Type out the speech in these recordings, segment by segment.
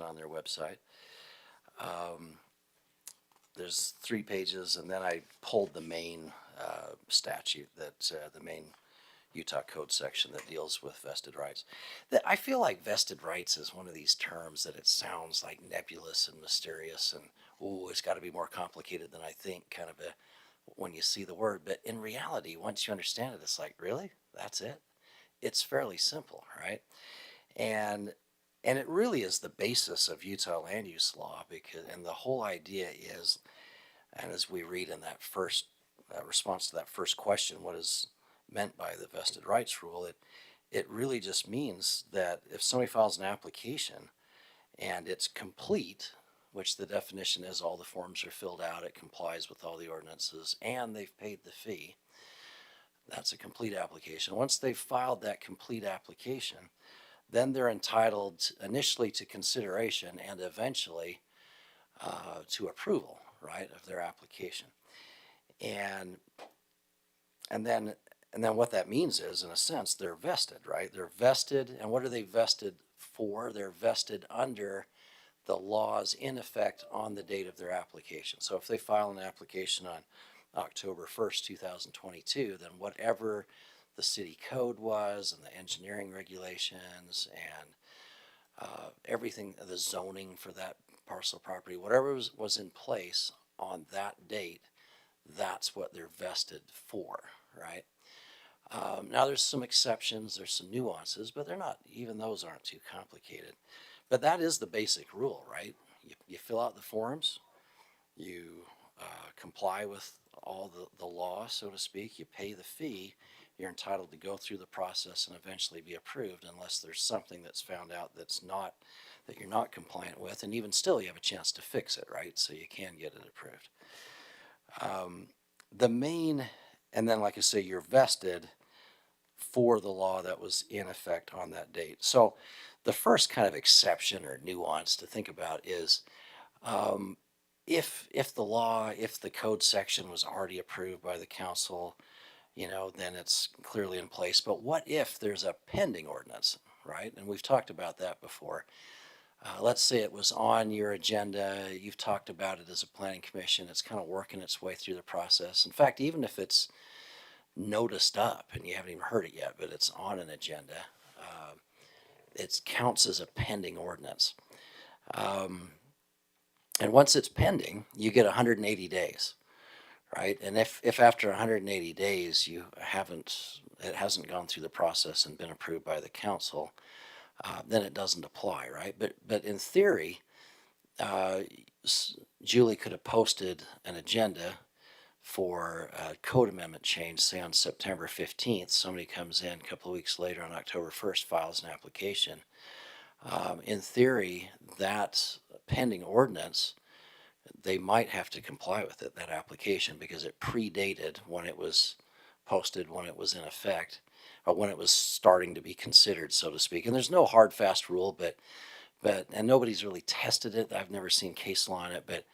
on their website. There's 3 pages, and then I pulled the main statute, that the main Utah Code section that deals with vested rights. I feel like vested rights is one of these terms that it sounds like nebulous and mysterious, and it's got to be more complicated than I think, kind of when you see the word. But in reality, once you understand it, it's like, really? That's it? It's fairly simple, right? And it really is the basis of Utah land use law, and the whole idea is, and as we read in that first response to that first question, what is meant by the vested rights rule, it really just means that if somebody files an application and it's complete, which the definition is all the forms are filled out, it complies with all the ordinances, and they've paid the fee, that's a complete application. Once they've filed that complete application, then they're entitled initially to consideration and eventually to approval, right, of their application. And then what that means is, in a sense, they're vested, right? They're vested, and what are they vested for? They're vested under the laws in effect on the date of their application. So if they file an application on October 1st, 2022, then whatever the city code was and the engineering regulations and everything, the zoning for that parcel of property, whatever was in place on that date, that's what they're vested for, right? Now there's some exceptions, there's some nuances, but they're not, even those aren't too complicated. But that is the basic rule, right? You fill out the forms, you comply with all the law, so to speak, you pay the fee, you're entitled to go through the process and eventually be approved, unless there's something that's found out that you're not compliant with, and even still you have a chance to fix it, right? So you can get it approved. And then, like I say, you're vested for the law that was in effect on that date. So the first kind of exception or nuance to think about is if the code section was already approved by the council, then it's clearly in place. But what if there's a pending ordinance, right? And we've talked about that before. Let's say it was on your agenda, you've talked about it as a planning commission, it's kind of working its way through the process. In fact, even if it's noticed up and you haven't even heard it yet, but it's on an agenda, it counts as a pending ordinance. And once it's pending, you get 180 days, right? And if after 180 days it hasn't gone through the process and been approved by the council, then it doesn't apply, right? But in theory, Julie could have posted an agenda for a code amendment change, say on September 15th. Somebody comes in a couple of weeks later on October 1st, files an application. In theory, that pending ordinance, they might have to comply with it, that application, because it predated when it was posted, when it was in effect, or when it was starting to be considered, so to speak. And there's no hard, fast rule, but and nobody's really tested it. I've never seen case law on it, but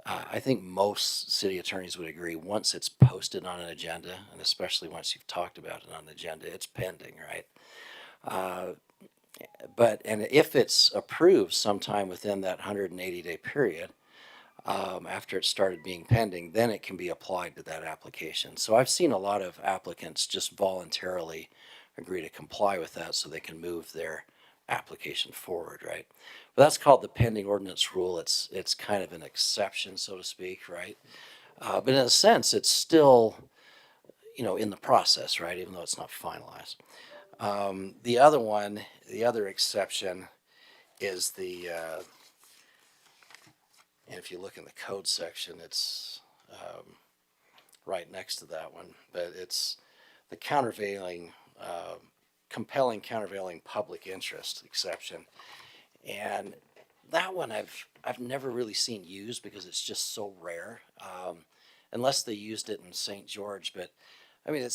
I think most city attorneys would agree, once it's posted on an agenda, and especially once you've talked about it on the agenda, it's pending, right? And if it's approved sometime within that 180-day period, after it started being pending, then it can be applied to that application. So I've seen a lot of applicants just voluntarily agree to comply with that so they can move their application forward, right? But that's called the pending ordinance rule. It's kind of an exception, so to speak, right? But in a sense, it's still, in the process, right? Even though it's not finalized. The other exception is and if you look in the code section, it's right next to that one, but it's the countervailing, compelling countervailing public interest exception. And that one I've never really seen used because it's just so rare, unless they used it in St. George. But I mean,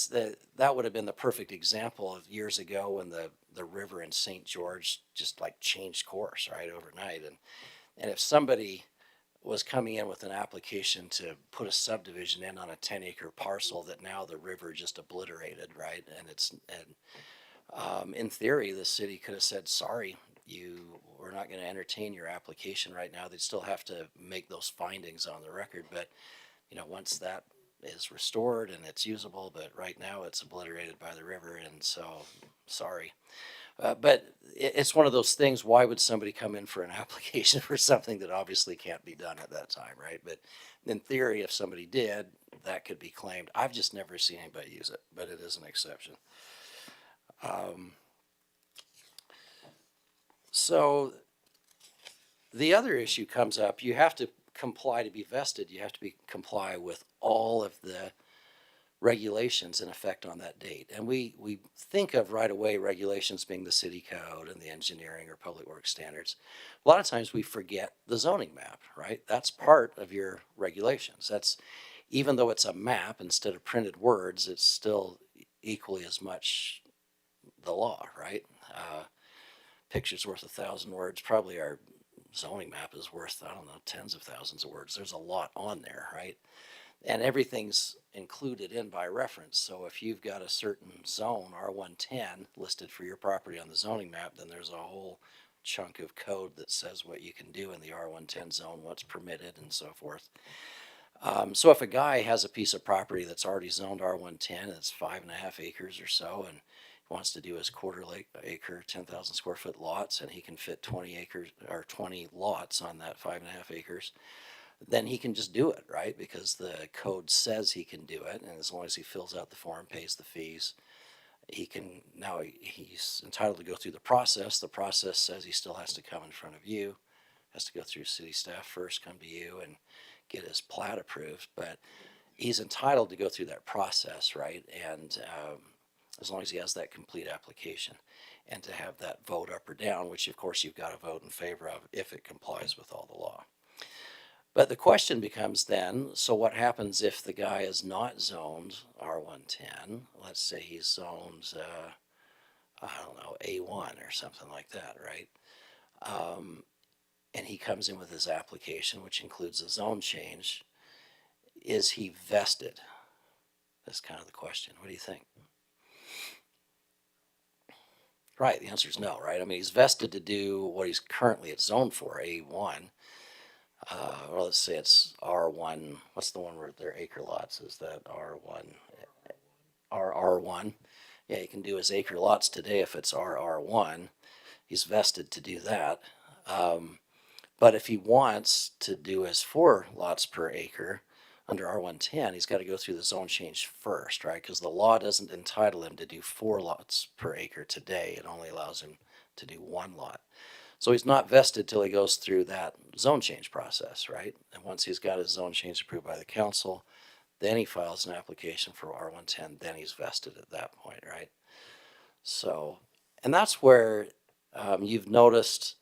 that would have been the perfect example of years ago when the river in St. George just like changed course, right, overnight. And if somebody was coming in with an application to put a subdivision in on a 10-acre parcel that now the river just obliterated, right? And in theory, the city could have said, sorry, we're not going to entertain your application right now. They still have to make those findings on the record, but once that is restored and it's usable, but right now it's obliterated by the river, and so sorry. But it's one of those things. Why would somebody come in for an application for something that obviously can't be done at that time, right? But in theory, if somebody did, that could be claimed. I've just never seen anybody use it, but it is an exception. So the other issue comes up. You have to comply to be vested. You have to comply with all of the regulations in effect on that date. And we think of right away regulations being the city code and the engineering or public works standards. A lot of times we forget the zoning map, right? That's part of your regulations. That's, even though it's a map instead of printed words, it's still equally as much the law, right? Picture's worth 1,000 words. Probably our zoning map is worth, I don't know, tens of thousands of words. There's a lot on there, right? And everything's included in by reference. So if you've got a certain zone, R110, listed for your property on the zoning map, then there's a whole chunk of code that says what you can do in the R110 zone, what's permitted, and so forth. So if a guy has a piece of property that's already zoned R110, it's 5.5 acres or so, and wants to do his quarter acre, 10,000 square foot lots, and he can fit 20 acres or 20 lots on that 5.5 acres, then he can just do it, right? Because the code says he can do it, and as long as he fills out the form, pays the fees, he can, now he's entitled to go through the process. The process says he still has to come in front of you, has to go through city staff first, come to you, and get his plat approved, but he's entitled to go through that process, right? And as long as he has that complete application, and to have that vote up or down, which of course you've got to vote in favor of if it complies with all the law. But the question becomes then, so what happens if the guy is not zoned R110? Let's say he's zoned, I don't know, A1 or something like that, right? And he comes in with his application, which includes a zone change. Is he vested? That's kind of the question. What do you think? Right, the answer is no, right? I mean, he's vested to do what he's currently at zone for, A1. Well, let's say it's R1. What's the one where they're acre lots? Is that R1? RR1. Yeah, he can do his acre lots today if it's RR1. He's vested to do that. But if he wants to do his 4 lots per acre under R110, he's got to go through the zone change first, right? Because the law doesn't entitle him to do 4 lots per acre today. It only allows him to do 1 lot. So he's not vested till he goes through that zone change process, right? And once he's got his zone change approved by the council, then he files an application for R110, then he's vested at that point, right? So, and that's where you've noticed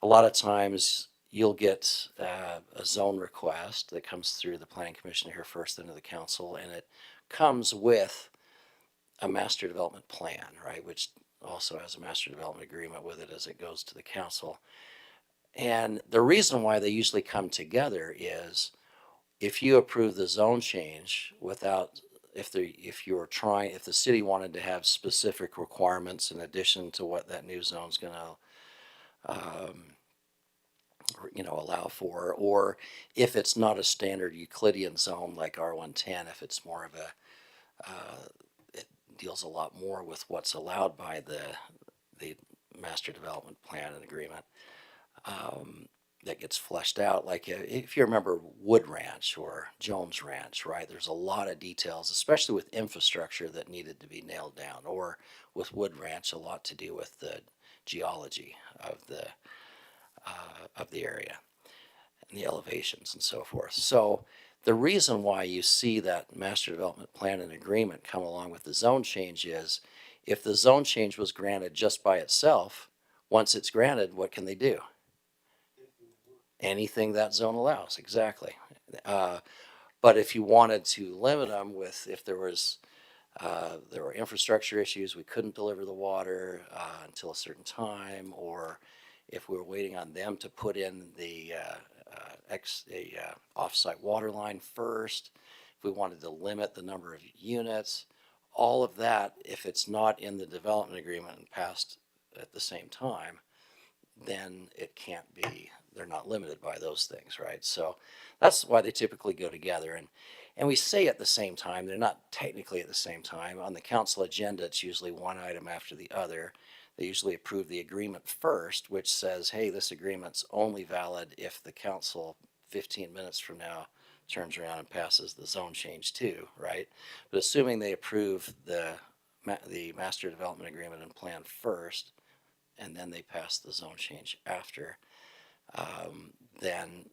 a lot of times you'll get a zone request that comes through the planning commission here first, then to the council, and it comes with a master development plan, right, which also has a master development agreement with it as it goes to the council. And the reason why they usually come together is if you approve the zone change without, if the city wanted to have specific requirements in addition to what that new zone's going to allow for, or if it's not a standard Euclidean zone like R110, if it's more of a it deals a lot more with what's allowed by the master development plan and agreement, that gets fleshed out. Like if you remember Wood Ranch or Jones Ranch, right? There's a lot of details, especially with infrastructure that needed to be nailed down, or with Wood Ranch, a lot to do with the geology of the area and the elevations and so forth. So the reason why you see that master development plan and agreement come along with the zone change is if the zone change was granted just by itself, once it's granted, what can they do? Anything that zone allows, exactly. But if you wanted to limit them with, if there were infrastructure issues, we couldn't deliver the water until a certain time, or if we were waiting on them to put in the off-site water line first, if we wanted to limit the number of units, all of that, if it's not in the development agreement and passed at the same time, then it can't be, they're not limited by those things, right? So that's why they typically go together. And we say at the same time, they're not technically at the same time. On the council agenda, it's usually one item after the other. They usually approve the agreement first, which says, hey, this agreement's only valid if the council 15 minutes from now turns around and passes the zone change too, right? But assuming they approve the master development agreement and plan first, and then they pass the zone change after, then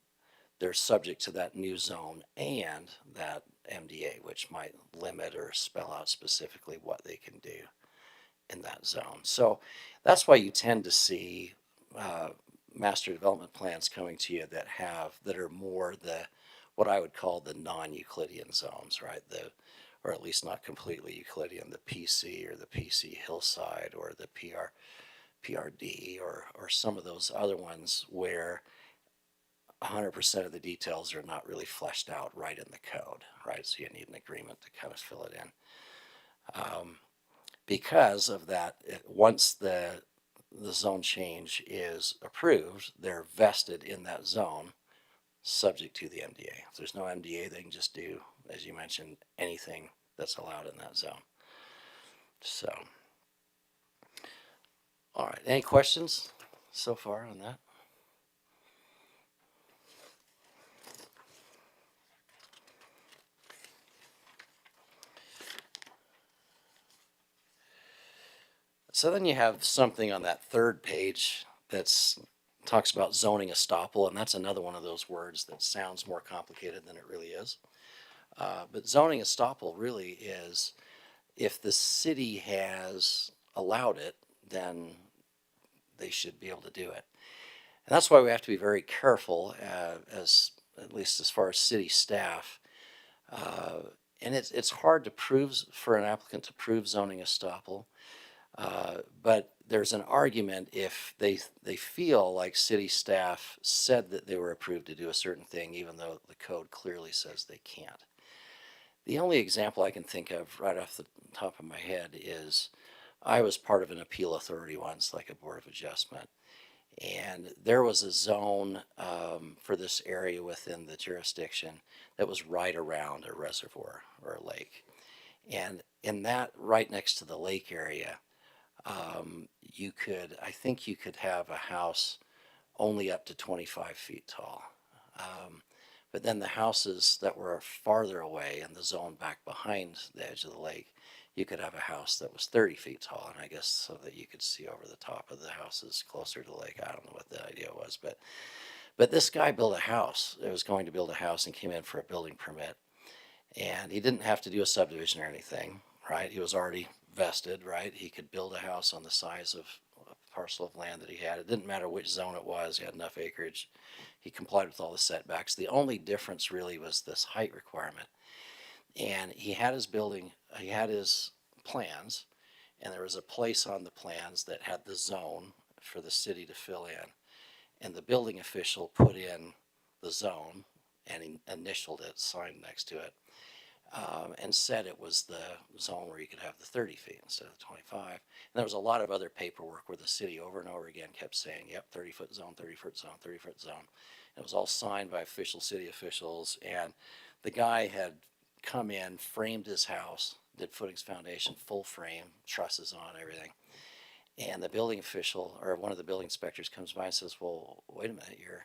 they're subject to that new zone and that MDA, which might limit or spell out specifically what they can do in that zone. So that's why you tend to see master development plans coming to you that are more what I would call the non-Euclidean zones, right? Or at least not completely Euclidean, the PC or the PC hillside or the PRD or some of those other ones where 100% of the details are not really fleshed out right in the code, right? So you need an agreement to kind of fill it in. Because of that, once the zone change is approved, they're vested in that zone subject to the MDA. If there's no MDA, they can just do, as you mentioned, anything that's allowed in that zone. So, all right, any questions so far on that? So then you have something on that third page that's talks about zoning estoppel, and that's another one of those words that sounds more complicated than it really is. But zoning estoppel really is if the city has allowed it, then they should be able to do it. And that's why we have to be very careful, at least as far as city staff. And it's hard to prove for an applicant to prove zoning estoppel. But there's an argument if they feel like city staff said that they were approved to do a certain thing, even though the code clearly says they can't. The only example I can think of right off the top of my head is I was part of an appeal authority once, like a board of adjustment, and there was a zone for this area within the jurisdiction that was right around a reservoir or a lake. And in that, right next to the lake area, I think you could have a house only up to 25 feet tall. But then the houses that were farther away in the zone back behind the edge of the lake, you could have a house that was 30 feet tall, and I guess so that you could see over the top of the houses closer to the lake. I don't know what the idea was, but this guy built a house. It was going to build a house and came in for a building permit, and he didn't have to do a subdivision or anything, right? He was already vested, right? He could build a house on the size of a parcel of land that he had. It didn't matter which zone it was. He had enough acreage. He complied with all the setbacks. The only difference really was this height requirement. And he had his plans, and there was a place on the plans that had the zone for the city to fill in. And the building official put in the zone and he initialed it, signed next to it, and said it was the zone where you could have the 30 feet instead of 25. And there was a lot of other paperwork where the city over and over again kept saying, yep, 30-foot zone, 30-foot zone, 30-foot zone. And it was all signed by official city officials, and the guy had come in, framed his house, did footings, foundation, full frame, trusses on, everything. And the building official, or one of the building inspectors, comes by and says, well, wait a minute, you're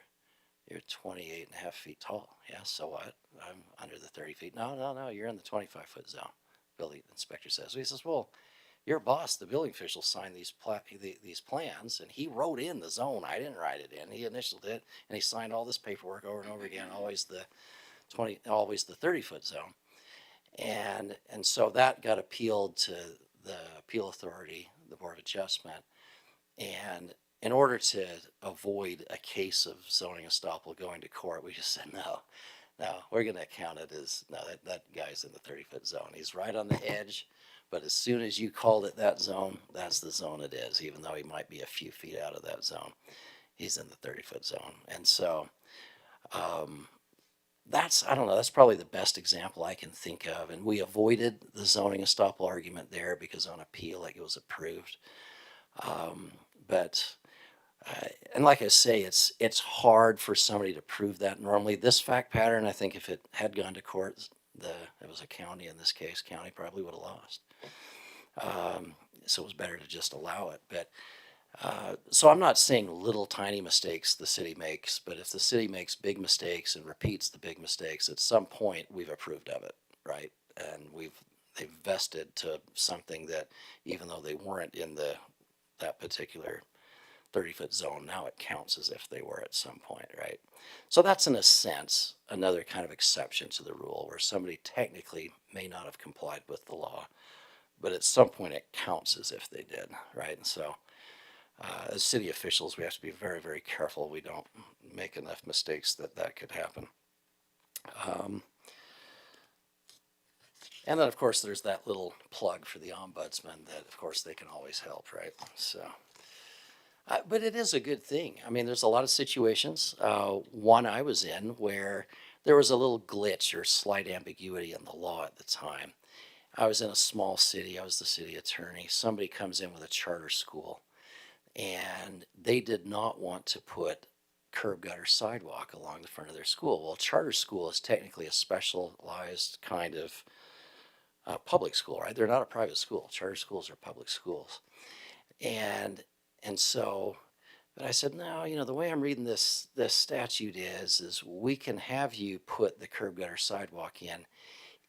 28 and a half feet tall. Yeah, so what? I'm under the 30 feet. No, you're in the 25-foot zone, building inspector says. So he says, well, your boss, the building official, signed these plans, and he wrote in the zone. I didn't write it in. He initialed it, and he signed all this paperwork over and over again, always the 30-foot zone. And so that got appealed to the appeal authority, the Board of Adjustment. And in order to avoid a case of zoning estoppel going to court, we just said, no, we're going to count it as, no, that guy's in the 30-foot zone. He's right on the edge, but as soon as you called it that zone, that's the zone it is, even though he might be a few feet out of that zone. He's in the 30-foot zone. And so that's probably the best example I can think of. And we avoided the zoning estoppel argument there because on appeal, like, it was approved. But And like I say, it's hard for somebody to prove that normally. This fact pattern, I think if it had gone to court, it was a county in this case, county probably would have lost. So it was better to just allow it. But so I'm not saying little tiny mistakes the city makes, but if the city makes big mistakes and repeats the big mistakes, at some point we've approved of it, right? And they've vested to something that even though they weren't in that particular 30-foot zone, now it counts as if they were at some point, right? So that's in a sense another kind of exception to the rule where somebody technically may not have complied with the law, but at some point it counts as if they did, right? And so as city officials, we have to be very, very careful we don't make enough mistakes that could happen. And then, of course, there's that little plug for the ombudsman that, of course, they can always help, right? So, but it is a good thing. I mean, there's a lot of situations. One I was in where there was a little glitch or slight ambiguity in the law at the time. I was in a small city. I was the city attorney. Somebody comes in with a charter school, and they did not want to put curb gutter sidewalk along the front of their school. Well, charter school is technically a specialized kind of public school, right? They're not a private school. Charter schools are public schools. And so, but I said, no, the way I'm reading this statute is we can have you put the curb gutter sidewalk in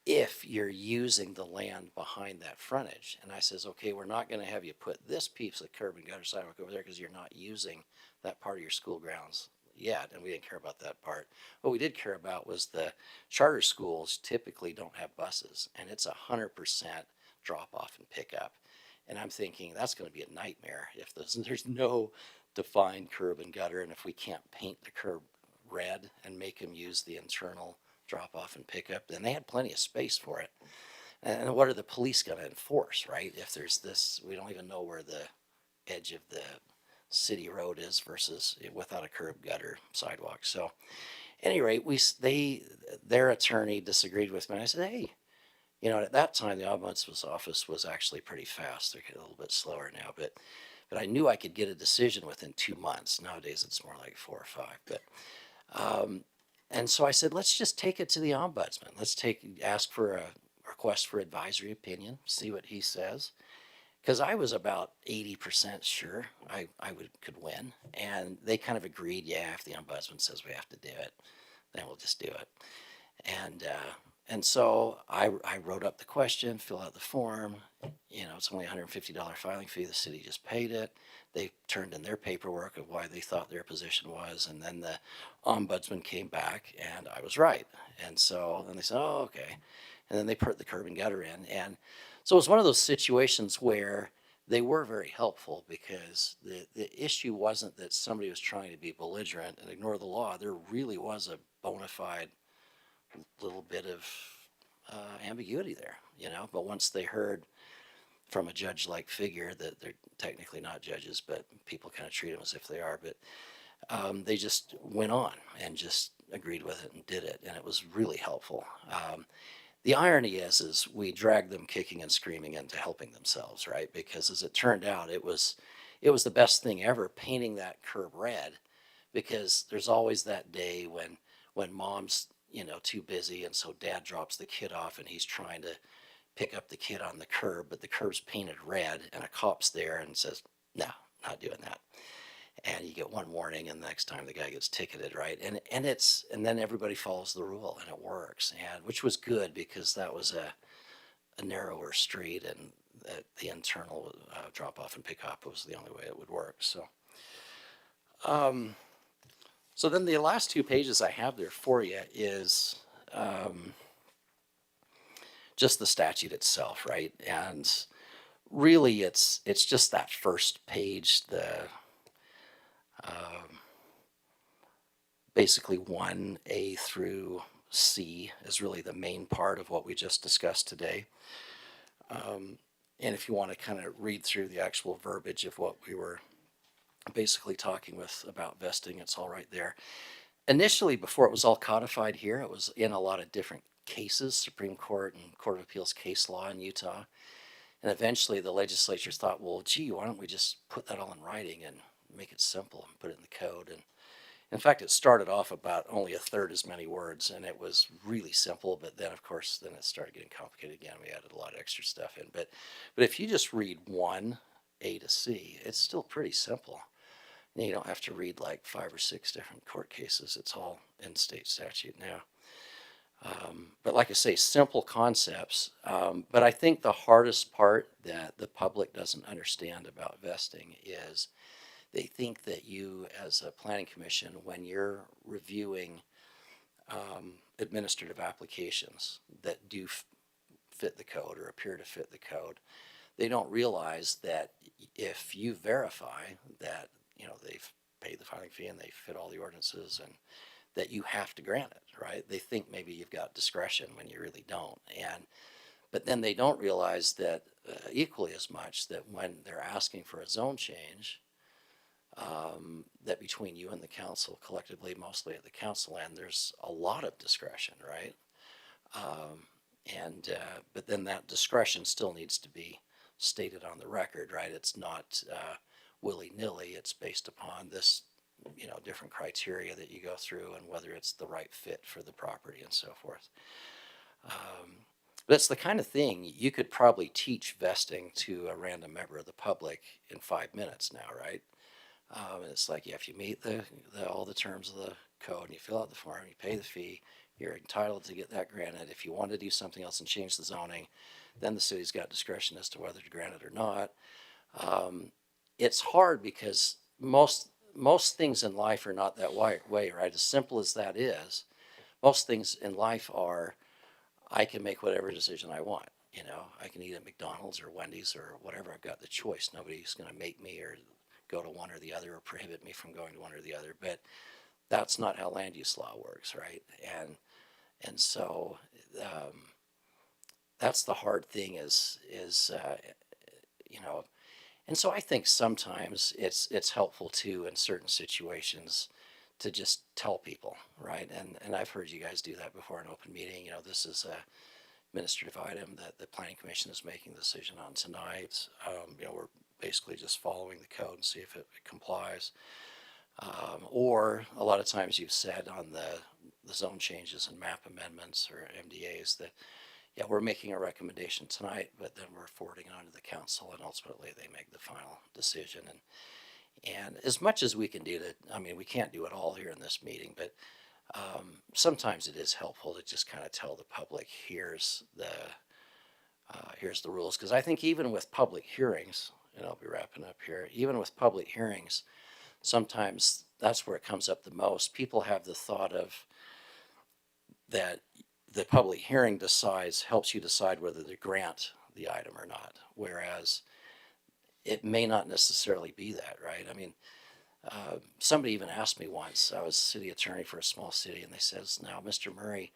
if you're using the land behind that frontage. And I says, okay, we're not going to have you put this piece of curb and gutter sidewalk over there because you're not using that part of your school grounds yet. And we didn't care about that part. What we did care about was the charter schools typically don't have buses, and it's 100% drop off and pick up. And I'm thinking that's going to be a nightmare if there's no defined curb and gutter, and if we can't paint the curb red and make them use the internal drop off and pick up, then they had plenty of space for it. And what are the police going to enforce, right? If there's this, we don't even know where the edge of the city road is versus without a curb gutter sidewalk. So, at any rate, their attorney disagreed with me, and I said, hey, at that time the ombudsman's office was actually pretty fast. They're getting a little bit slower now, but I knew I could get a decision within 2 months. Nowadays it's more like 4 or 5. But and so I said, let's just take it to the ombudsman. Let's ask for a request for advisory opinion, see what he says. Because I was about 80% sure I could win. And they kind of agreed, yeah, if the ombudsman says we have to do it, then we'll just do it. And so I wrote up the question, fill out the form. It's only $150 filing fee. The city just paid it. They turned in their paperwork of why they thought their position was, and then the ombudsman came back, and I was right. And so then they said, oh, okay. And then they put the curb and gutter in. And so it was one of those situations where they were very helpful because the issue wasn't that somebody was trying to be belligerent and ignore the law. There really was a bona fide little bit of ambiguity there, but once they heard from a judge-like figure that they're technically not judges, but people kind of treat them as if they are, but they just went on and just agreed with it and did it, and it was really helpful. The irony is we dragged them kicking and screaming into helping themselves, right? Because as it turned out, it was the best thing ever, painting that curb red, because there's always that day when mom's too busy, and so dad drops the kid off and he's trying to pick up the kid on the curb, but the curb's painted red and a cop's there and says, no, not doing that. And you get one warning, and the next time the guy gets ticketed, right? And then everybody follows the rule, and it works, and which was good because that was a narrower street, and the internal drop off and pick up was the only way it would work. So then the last 2 pages I have there for you is just the statute itself, right? And really, it's just that first page, basically 1A through C is really the main part of what we just discussed today. And if you want to kind of read through the actual verbiage of what we were basically talking about vesting, it's all right there. Initially, before it was all codified here, it was in a lot of different cases, Supreme Court and Court of Appeals case law in Utah. And eventually the legislatures thought, well, gee, why don't we just put that all in writing and make it simple and put it in the code. And in fact, it started off about only a third as many words, and it was really simple. But then, of course, then it started getting complicated again. We added a lot of extra stuff in. But if you just read one A to C, it's still pretty simple. And you don't have to read like 5 or 6 different court cases. It's all in state statute now. But like I say, simple concepts. But I think the hardest part that the public doesn't understand about vesting is they think that you, as a planning commission, when you're reviewing administrative applications that do fit the code or appear to fit the code, they don't realize that if you verify that they've paid the filing fee and they fit all the ordinances, and that you have to grant it, right? They think maybe you've got discretion when you really don't. But then they don't realize that equally as much, that when they're asking for a zone change, that between you and the council collectively, mostly at the council end, there's a lot of discretion, right? But then that discretion still needs to be stated on the record, right? It's not willy-nilly. It's based upon this, different criteria that you go through and whether it's the right fit for the property and so forth. But it's the kind of thing you could probably teach vesting to a random member of the public in 5 minutes now, right? And it's like, if you meet all the terms of the code and you fill out the form, you pay the fee, you're entitled to get that granted. If you want to do something else and change the zoning, then the city's got discretion as to whether to grant it or not. It's hard because most things in life are not that way, right? As simple as that is, most things in life are, I can make whatever decision I want. I can eat at McDonald's or Wendy's or whatever. I've got the choice. Nobody's going to make me or go to one or the other or prohibit me from going to one or the other. But that's not how land use law works, right? And so that's the hard thing is and so I think sometimes it's helpful too in certain situations to just tell people, right? And I've heard you guys do that before in open meeting. This is a administrative item that the planning commission is making a decision on tonight. We're basically just following the code and see if it complies. Or a lot of times you've said on the zone changes and map amendments or MDAs that, yeah, we're making a recommendation tonight, but then we're forwarding it on to the council, and ultimately they make the final decision. And as much as we can do that, we can't do it all here in this meeting, but sometimes it is helpful to just kind of tell the public, here's the rules. Because I think even with public hearings, and I'll be wrapping up here, even with public hearings, sometimes that's where it comes up the most. People have the thought of that the public hearing helps you decide whether to grant the item or not, whereas it may not necessarily be that, right? Somebody even asked me once, I was city attorney for a small city, and they says, now, Mr. Murray,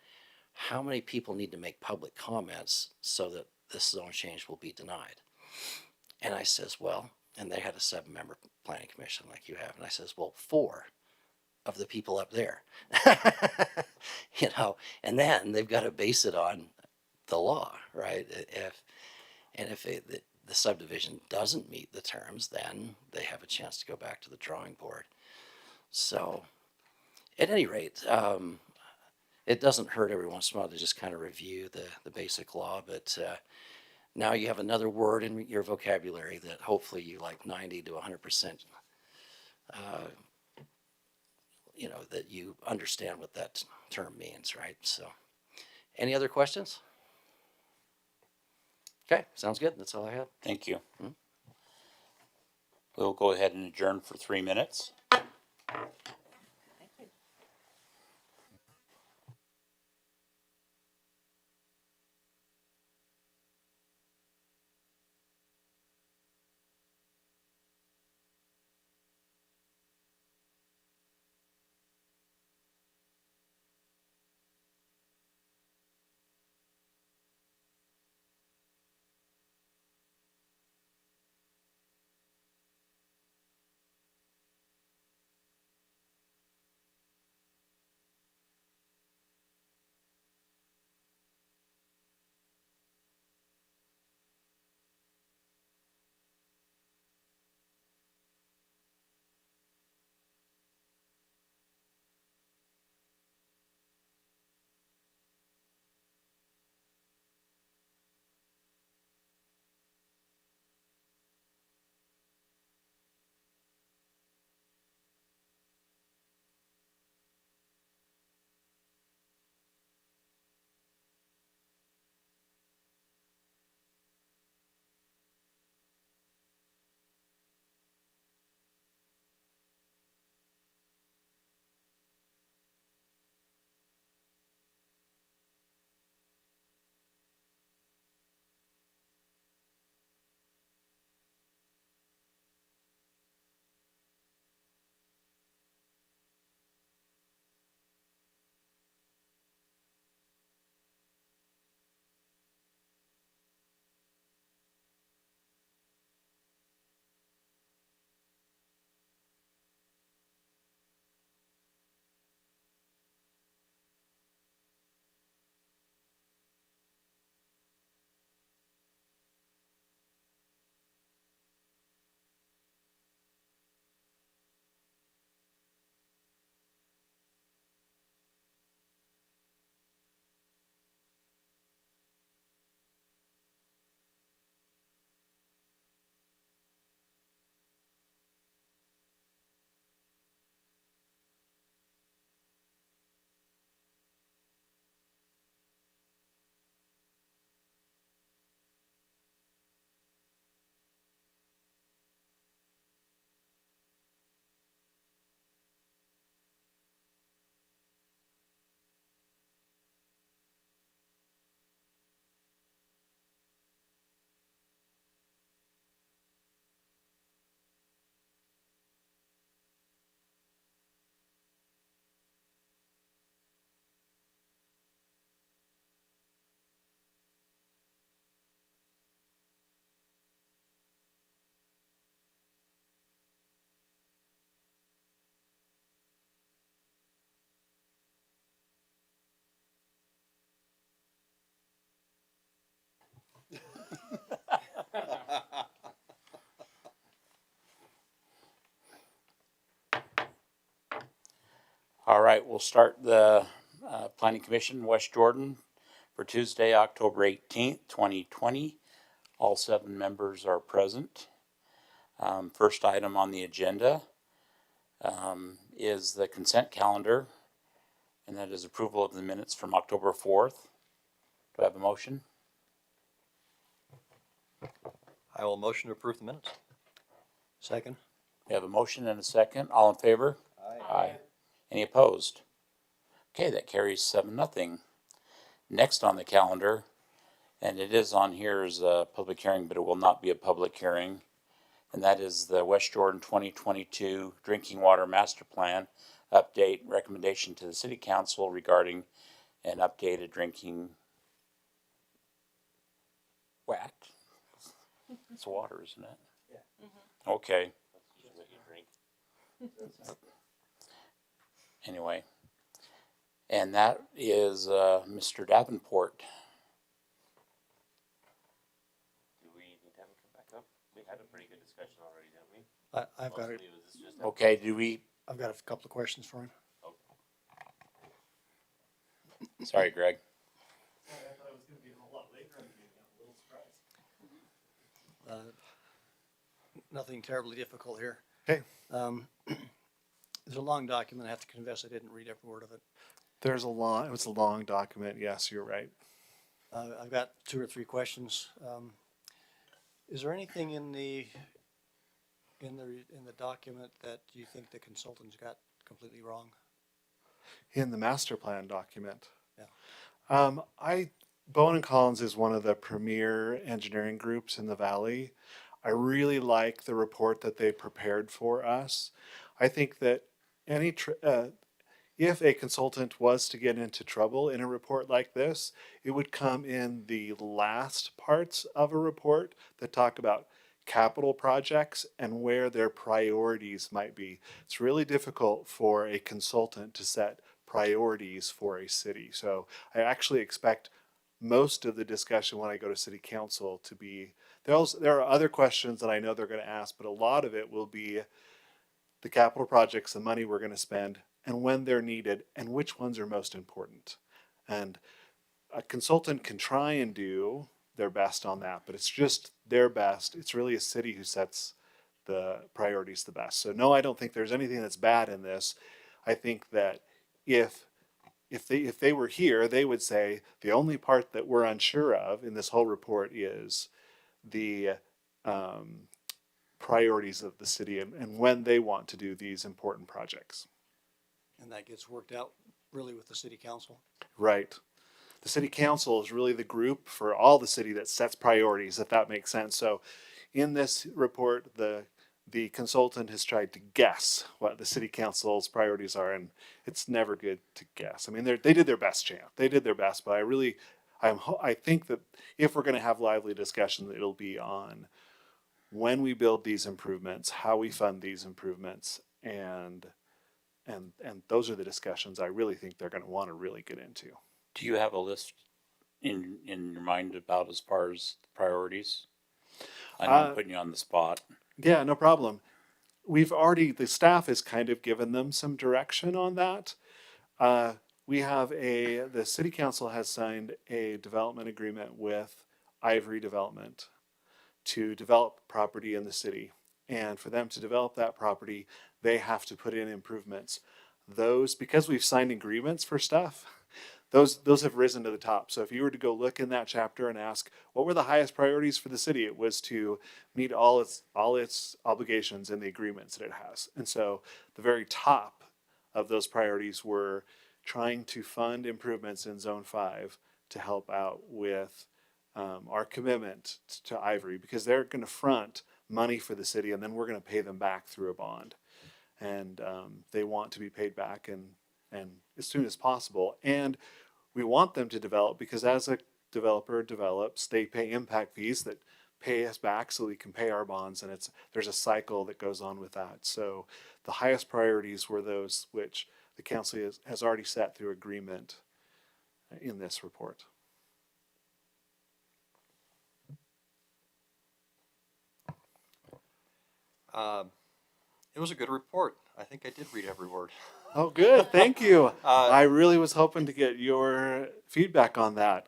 how many people need to make public comments so that this zone change will be denied? And I says, well, and they had a 7-member planning commission like you have, and I says, well, 4 of the people up there, and then they've got to base it on the law, right? If the subdivision doesn't meet the terms, then they have a chance to go back to the drawing board. So at any rate, it doesn't hurt every once in a while to just kind of review the basic law, but now you have another word in your vocabulary that hopefully you like 90 to 100%, that you understand what that term means, right? So any other questions? Okay, sounds good. That's all I have. Thank you. We'll go ahead and adjourn for 3 minutes. All right, we'll start the Planning Commission, West Jordan, for Tuesday, October 18th, 2020. All 7 members are present. First item on the agenda is the consent calendar, and that is approval of the minutes from October 4th. Do I have a motion? I will motion to approve the minutes. Second. We have a motion and a second. All in favor? Aye. Any opposed? Okay, that carries 7-0. Next on the calendar, and it is on here as a public hearing, but it will not be a public hearing, and that is the West Jordan 2022 Drinking Water Master Plan update recommendation to the City Council regarding an updated drinking WAC. It's water, isn't it? Yeah. Okay. Anyway, and that is Mr. Davenport. Do we need to have him come back up? We had a pretty good discussion already, didn't we? I've got it. Mostly it was just Okay, do we, I've got a couple of questions for him. sorry, Greg. I thought it was going to be a whole lot later. I'm a little surprised. Nothing terribly difficult here. Okay. There's a long document. I have to confess I didn't read every word of it. It was a long document. Yes, you're right. I've got 2 or 3 questions. Is there anything in the document that you think the consultants got completely wrong? In the master plan document. Yeah. Bowen and Collins is one of the premier engineering groups in the Valley. I really like the report that they prepared for us. I think that if a consultant was to get into trouble in a report like this, it would come in the last parts of a report that talk about capital projects and where their priorities might be. It's really difficult for a consultant to set priorities for a city. So I actually expect most of the discussion when I go to city council to be, there are other questions that I know they're going to ask, but a lot of it will be the capital projects, the money we're going to spend, and when they're needed, and which ones are most important. And a consultant can try and do their best on that, but it's just their best. It's really a city who sets the priorities the best. So no, I don't think there's anything that's bad in this. I think that if they were here, they would say the only part that we're unsure of in this whole report is the priorities of the city and when they want to do these important projects. And that gets worked out really with the city council? Right. The city council is really the group for all the city that sets priorities, if that makes sense. So in this report, the consultant has tried to guess what the city council's priorities are, and it's never good to guess. I mean, they did their best, Champ. They did their best, but I think that if we're going to have lively discussion, it'll be on when we build these improvements, how we fund these improvements, and those are the discussions I really think they're going to want to really get into. Do you have a list in your mind about as far as priorities? I know I'm putting you on the spot. Yeah, no problem. The staff has kind of given them some direction on that. The city council has signed a development agreement with Ivory Development to develop property in the city. And for them to develop that property, they have to put in improvements. Because we've signed agreements for stuff, those have risen to the top. So if you were to go look in that chapter and ask, what were the highest priorities for the city? It was to meet all its obligations in the agreements that it has. And so the very top of those priorities were trying to fund improvements in Zone 5 to help out with our commitment to Ivory, because they're going to front money for the city and then we're going to pay them back through a bond. And they want to be paid back and as soon as possible. And we want them to develop because as a developer develops, they pay impact fees that pay us back so we can pay our bonds, and there's a cycle that goes on with that. So the highest priorities were those which the council has already set through agreement in this report. It was a good report. I think I did read every word. Oh, good. Thank you. I really was hoping to get your feedback on that.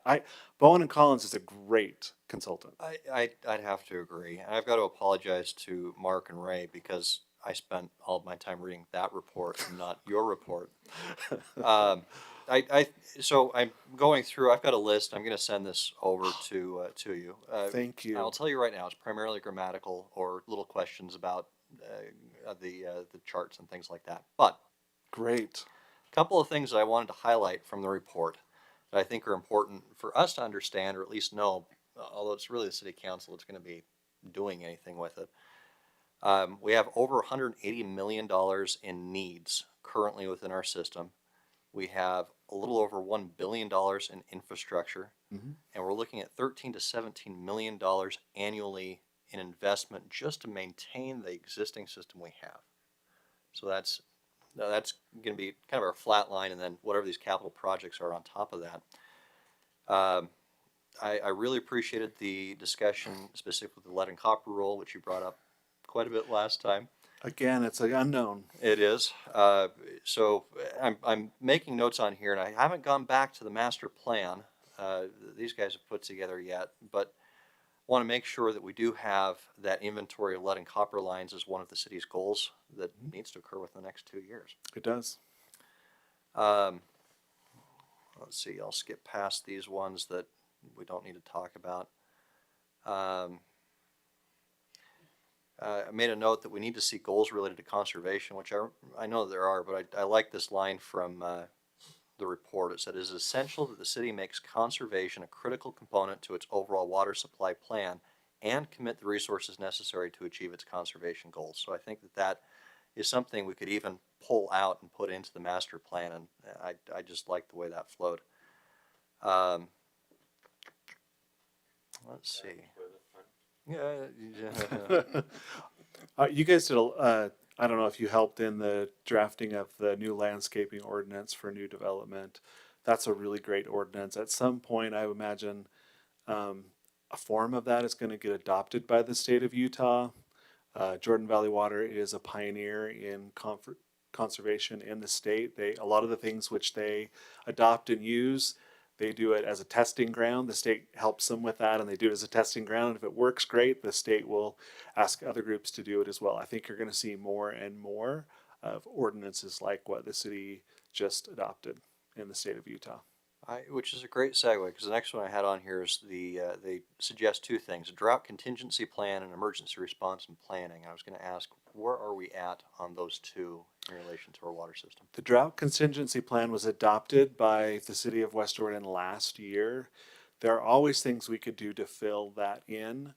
Bowen and Collins is a great consultant. I'd have to agree. And I've got to apologize to Mark and Ray because I spent all of my time reading that report and not your report. So I'm going through, I've got a list. I'm going to send this over to you. Thank you. I'll tell you right now, it's primarily grammatical or little questions about the charts and things like that. But Great. a couple of things that I wanted to highlight from the report that I think are important for us to understand or at least know, although it's really the City Council that's going to be doing anything with it. We have over $180 million in needs currently within our system. We have a little over $1 billion in infrastructure, and we're looking at $13 to $17 million annually in investment just to maintain the existing system we have. So that's going to be kind of our flat line, and then whatever these capital projects are on top of that. I really appreciated the discussion specifically with the lead and copper rule, which you brought up quite a bit last time. Again, it's an unknown. It is. So I'm making notes on here, and I haven't gone back to the master plan these guys have put together yet, but want to make sure that we do have that inventory of lead and copper lines as one of the city's goals that needs to occur within the next 2 years. It does. Let's see, I'll skip past these ones that we don't need to talk about. I made a note that we need to see goals related to conservation, which I know there are, but I like this line from the report. It said, it is essential that the city makes conservation a critical component to its overall water supply plan and commit the resources necessary to achieve its conservation goals. So I think that is something we could even pull out and put into the master plan, and I just like the way that flowed. Let's see. Yeah. You guys did I don't know if you helped in the drafting of the new landscaping ordinance for new development. That's a really great ordinance. At some point, I imagine a form of that is going to get adopted by the state of Utah. Jordan Valley Water is a pioneer in conservation in the state. A lot of the things which they adopt and use, they do it as a testing ground. The state helps them with that, and they do it as a testing ground. And if it works great, the state will ask other groups to do it as well. I think you're going to see more and more of ordinances like what the city just adopted in the state of Utah. Which is a great segue, because the next one I had on here is they suggest two things: a drought contingency plan and emergency response and planning. I was going to ask, where are we at on those two in relation to our water system? The drought contingency plan was adopted by the city of West Jordan last year. There are always things we could do to fill that in.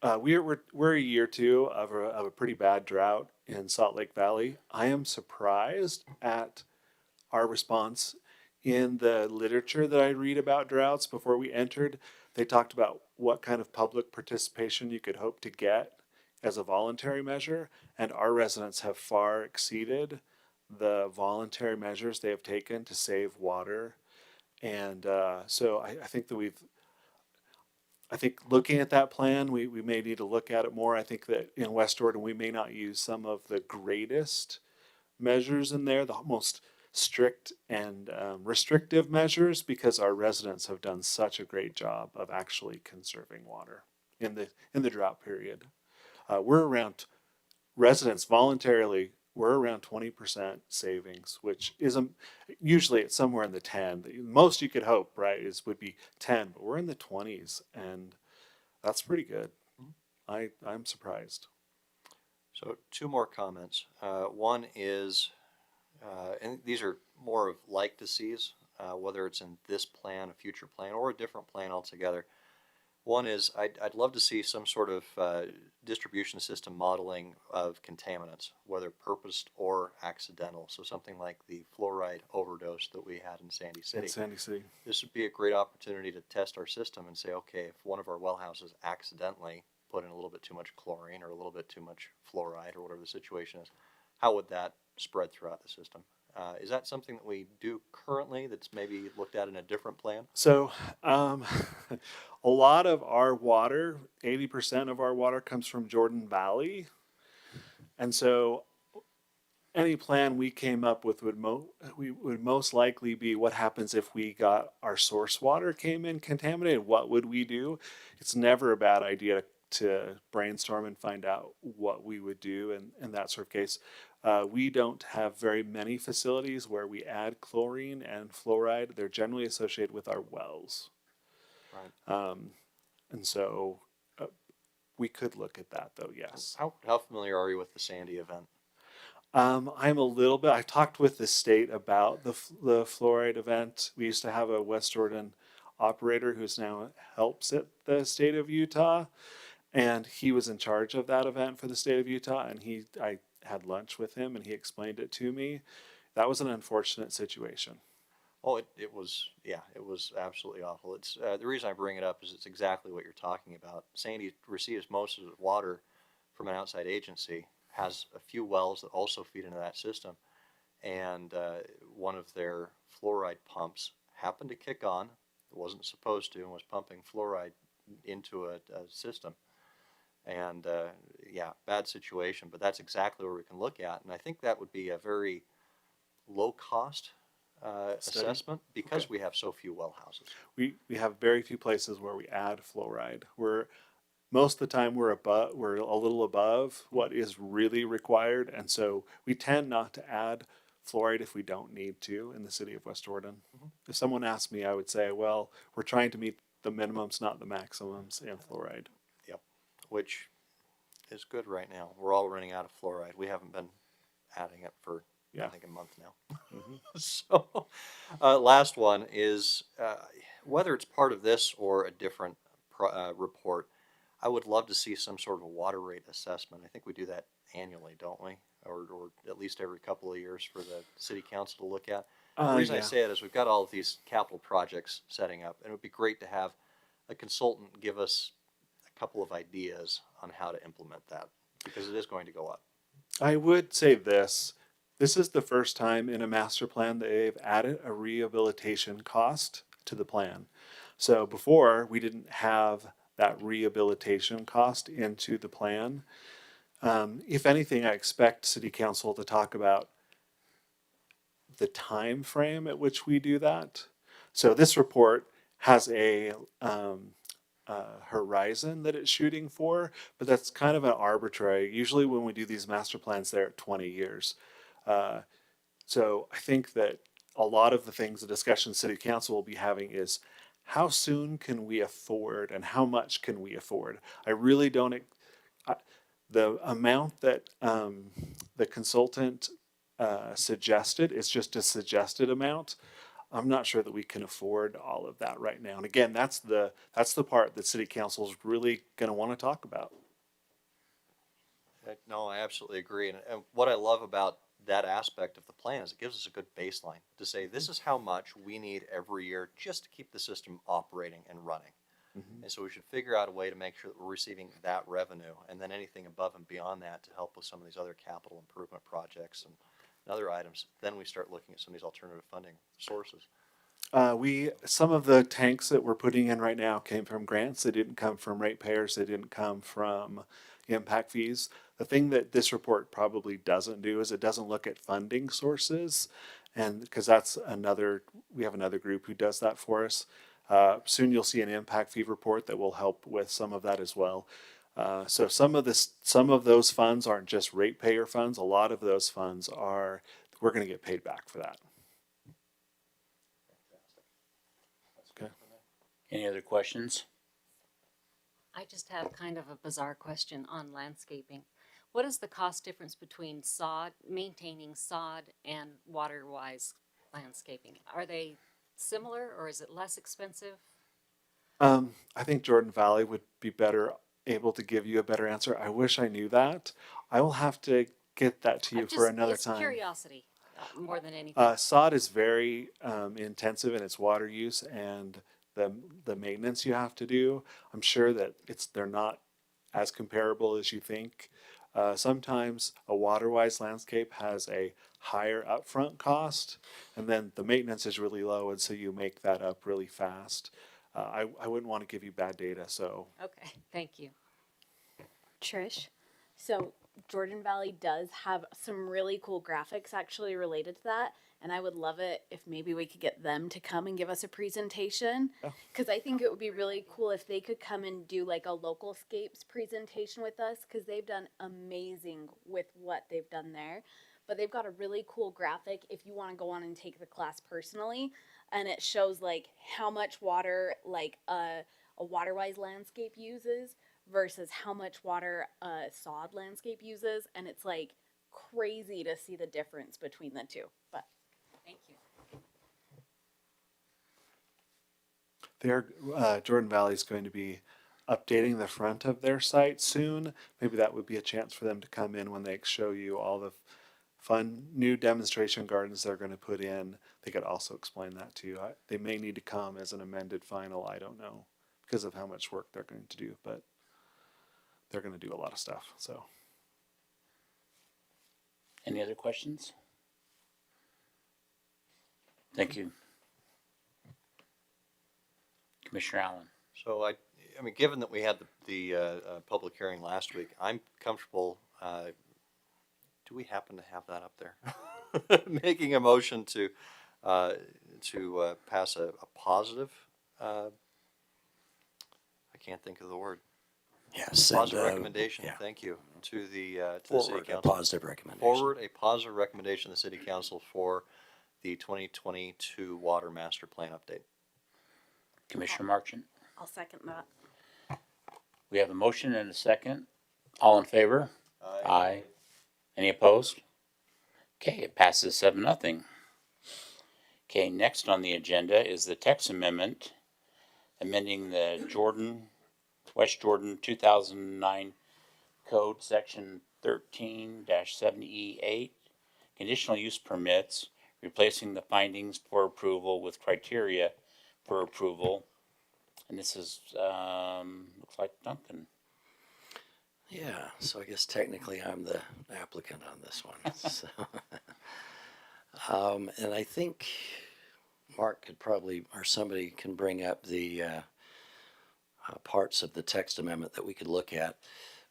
We're a year or two of a pretty bad drought in Salt Lake Valley. I am surprised at our response. In the literature that I read about droughts before we entered, they talked about what kind of public participation you could hope to get as a voluntary measure, and our residents have far exceeded the voluntary measures they have taken to save water. And so I think that I think looking at that plan, we may need to look at it more. I think that in West Jordan, we may not use some of the greatest measures in there, the most strict and restrictive measures, because our residents have done such a great job of actually conserving water in the drought period. We're around residents voluntarily. We're around 20% savings, which is usually it's somewhere in the 10. The most you could hope, right, would be 10, but we're in the 20s, and that's pretty good. I'm surprised. So two more comments. One is, and these are more of like to sees, whether it's in this plan, a future plan, or a different plan altogether. One is I'd love to see some sort of distribution system modeling of contaminants, whether purposed or accidental. So something like the fluoride overdose that we had in Sandy City. This would be a great opportunity to test our system and say, okay, if one of our well houses accidentally put in a little bit too much chlorine or a little bit too much fluoride or whatever the situation is, how would that spread throughout the system? Is that something that we do currently that's maybe looked at in a different plan? So a lot of our water, 80% of our water comes from Jordan Valley. And so any plan we came up with would most likely be what happens if we got our source water came in contaminated. What would we do? It's never a bad idea to brainstorm and find out what we would do in that sort of case. We don't have very many facilities where we add chlorine and fluoride. They're generally associated with our wells. Right. And so we could look at that though, yes. How familiar are you with the Sandy event? I'm a little bit. I've talked with the state about the fluoride event. We used to have a West Jordan operator who's now helps at the state of Utah, and he was in charge of that event for the state of Utah. And I had lunch with him, and he explained it to me. That was an unfortunate situation. Oh, it was, yeah, it was absolutely awful. It's the reason I bring it up is it's exactly what you're talking about. Sandy receives most of the water from an outside agency, has a few wells that also feed into that system, and one of their fluoride pumps happened to kick on. It wasn't supposed to, and was pumping fluoride into a system. And yeah, bad situation, but that's exactly where we can look at. And I think that would be a very low cost assessment because we have so few well houses. We have very few places where we add fluoride. Most of the time we're a little above what is really required, and so we tend not to add fluoride if we don't need to in the city of West Jordan. Mm-hmm. If someone asked me, I would say, well, we're trying to meet the minimums, not the maximums in fluoride. Yep, which is good right now. We're all running out of fluoride. We haven't been adding it for I think a month now. Mm-hmm. So, last one is whether it's part of this or a different report. I would love to see some sort of a water rate assessment. I think we do that annually, don't we? Or at least every couple of years for the city council to look at. The reason I say it is we've got all of these capital projects setting up, and it would be great to have a consultant give us a couple of ideas on how to implement that, because it is going to go up. I would say this. This is the first time in a master plan that they've added a rehabilitation cost to the plan. So before, we didn't have that rehabilitation cost into the plan. If anything, I expect City Council to talk about the time frame at which we do that. So this report has a horizon that it's shooting for, but that's kind of an arbitrary. Usually when we do these master plans, they're at 20 years. So I think that a lot of the things the discussion City Council will be having is how soon can we afford and how much can we afford? I really don't. The amount that the consultant suggested is just a suggested amount. I'm not sure that we can afford all of that right now. And again, that's the part that City Council is really going to want to talk about. No, I absolutely agree. And what I love about that aspect of the plan is it gives us a good baseline to say this is how much we need every year just to keep the system operating and running. Mm-hmm. And so we should figure out a way to make sure that we're receiving that revenue, and then anything above and beyond that to help with some of these other capital improvement projects and other items. Then we start looking at some of these alternative funding sources. Some of the tanks that we're putting in right now came from grants. They didn't come from ratepayers. They didn't come from impact fees. The thing that this report probably doesn't do is it doesn't look at funding sources, and because we have another group who does that for us. Soon you'll see an impact fee report that will help with some of that as well. So some of those funds aren't just ratepayer funds. A lot of those funds we're going to get paid back for that. Okay. Any other questions? I just have kind of a bizarre question on landscaping. What is the cost difference between maintaining sod and water-wise landscaping? Are they similar, or is it less expensive? I think Jordan Valley would be able to give you a better answer. I wish I knew that. I will have to get that to you for another time. It's curiosity more than anything. Sod is very intensive in its water use and the maintenance you have to do. I'm sure that they're not as comparable as you think. Sometimes a water-wise landscape has a higher upfront cost, and then the maintenance is really low, and so you make that up really fast. I wouldn't want to give you bad data, so. Okay, thank you. Trish, so Jordan Valley does have some really cool graphics actually related to that. And I would love it if maybe we could get them to come and give us a presentation. Because I think it would be really cool if they could come and do like a local scapes presentation with us, because they've done amazing with what they've done there. But they've got a really cool graphic if you want to go on and take the class personally. And it shows like how much water like a waterwise landscape uses versus how much water a sod landscape uses. And it's like crazy to see the difference between the two. But Thank you. Jordan Valley is going to be updating the front of their site soon. Maybe that would be a chance for them to come in when they show you all the fun new demonstration gardens they're going to put in. They could also explain that to you. They may need to come as an amended final. I don't know, because of how much work they're going to do, but they're going to do a lot of stuff. So, Any other questions? Thank you. Commissioner Allen. So I mean, given that we had the public hearing last week, I'm comfortable. Do we happen to have that up there? Making a motion to pass a positive. I can't think of the word. Yes. Positive recommendation. Yeah. Thank you to the city Forward, a council. positive recommendation. Forward a positive recommendation to the city council for the 2022 water master plan update. Commissioner Marchant. I'll second that. We have a motion and a second. All in favor? Aye. Any opposed? Okay, it passes 7-0. Okay, next on the agenda is the text amendment, amending the West Jordan 2009 Code, Section 13-70E8, conditional use permits, replacing the findings for approval with criteria for approval. And this is, looks like Duncan. Yeah, so I guess technically I'm the applicant on this one. So, and I think Mark could probably, or somebody can bring up the parts of the text amendment that we could look at.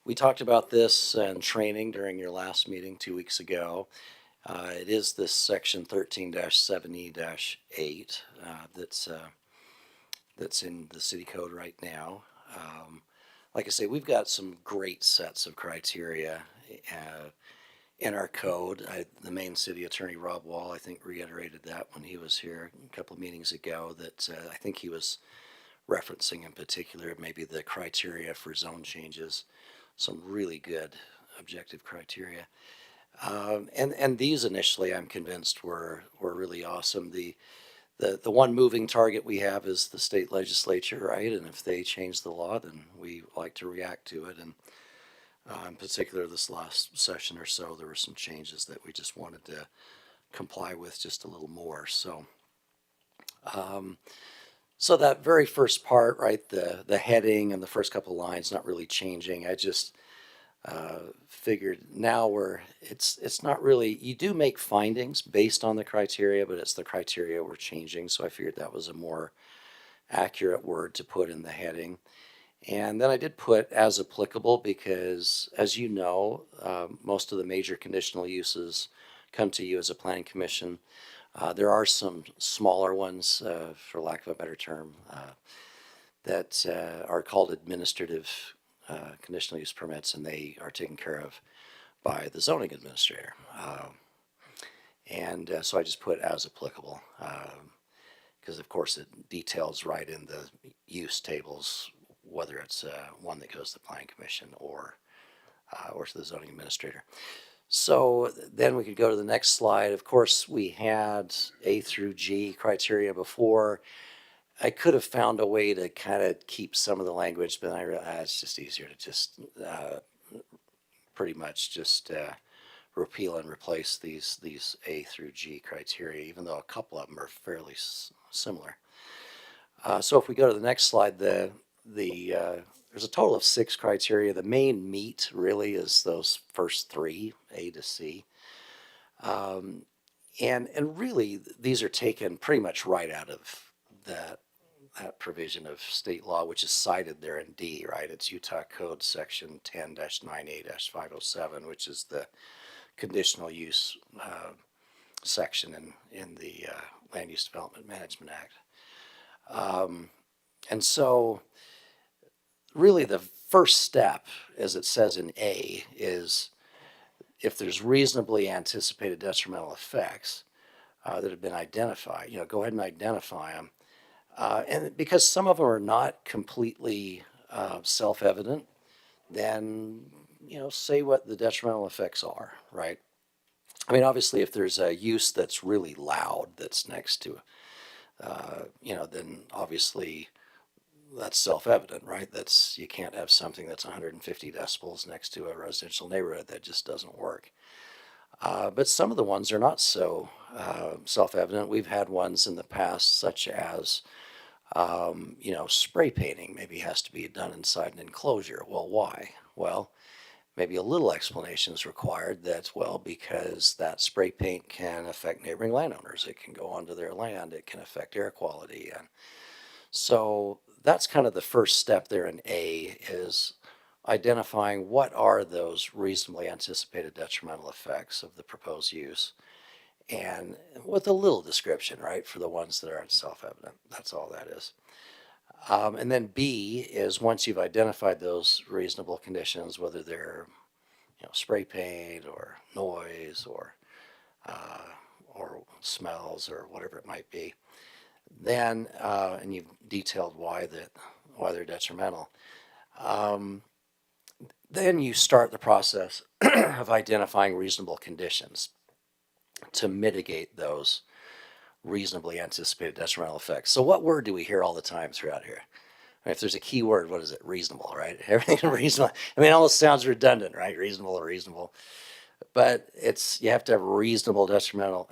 We talked about this in training during your last meeting 2 weeks ago. It is this section 13-70-8 that's in the city code right now. Like I say, we've got some great sets of criteria in our code. The Maine City Attorney, Rob Wall, I think reiterated that when he was here a couple of meetings ago, that I think he was referencing in particular maybe the criteria for zone changes, some really good objective criteria. And these initially, I'm convinced, were really awesome. The one moving target we have is the state legislature, right? And if they change the law, then we like to react to it. And in particular, this last session or so, there were some changes that we just wanted to comply with just a little more. So, so that very first part, right, the heading and the first couple lines, not really changing. I just figured now it's not really, you do make findings based on the criteria, but it's the criteria we're changing. So I figured that was a more accurate word to put in the heading. And then I did put as applicable because, as you know, most of the major conditional uses come to you as a planning commission. There are some smaller ones, for lack of a better term, that are called administrative conditional use permits, and they are taken care of by the zoning administrator. So I just put as applicable, because of course it details right in the use tables whether it's one that goes to the planning commission or to the zoning administrator. So then we could go to the next slide. Of course, we had A through G criteria before. I could have found a way to kind of keep some of the language, but I realized it's just easier to just pretty much just repeal and replace these A through G criteria, even though a couple of them are fairly similar. So if we go to the next slide, there's a total of 6 criteria. The main meat really is those first 3, A to C. And really, these are taken pretty much right out of that provision of state law, which is cited there in D, right? It's Utah Code Section 10-9A-507, which is the conditional use section in the Land Use Development Management Act. And so really the first step, as it says in A, is if there's reasonably anticipated detrimental effects that have been identified, go ahead and identify them. And because some of them are not completely self-evident, then, say what the detrimental effects are, right? I mean, obviously, if there's a use that's really loud that's next to, then obviously that's self-evident, right? You can't have something that's 150 decibels next to a residential neighborhood. That just doesn't work. But some of the ones are not so self-evident. We've had ones in the past, such as, spray painting maybe has to be done inside an enclosure. Well, why? Well, maybe a little explanation is required. That's, because that spray paint can affect neighboring landowners. It can go onto their land. It can affect air quality. And so that's kind of the first step there in A, is identifying what are those reasonably anticipated detrimental effects of the proposed use, and with a little description, right, for the ones that aren't self-evident. That's all that is. And then B is, once you've identified those reasonable conditions, whether they're spray paint or noise or smells or whatever it might be, then and you've detailed why they're detrimental. Then you start the process of identifying reasonable conditions to mitigate those reasonably anticipated detrimental effects. So what word do we hear all the time throughout here? I mean, if there's a key word, what is it? Reasonable, right? Everything reasonable. I mean, it almost sounds redundant, right? Reasonable. But you have to have reasonable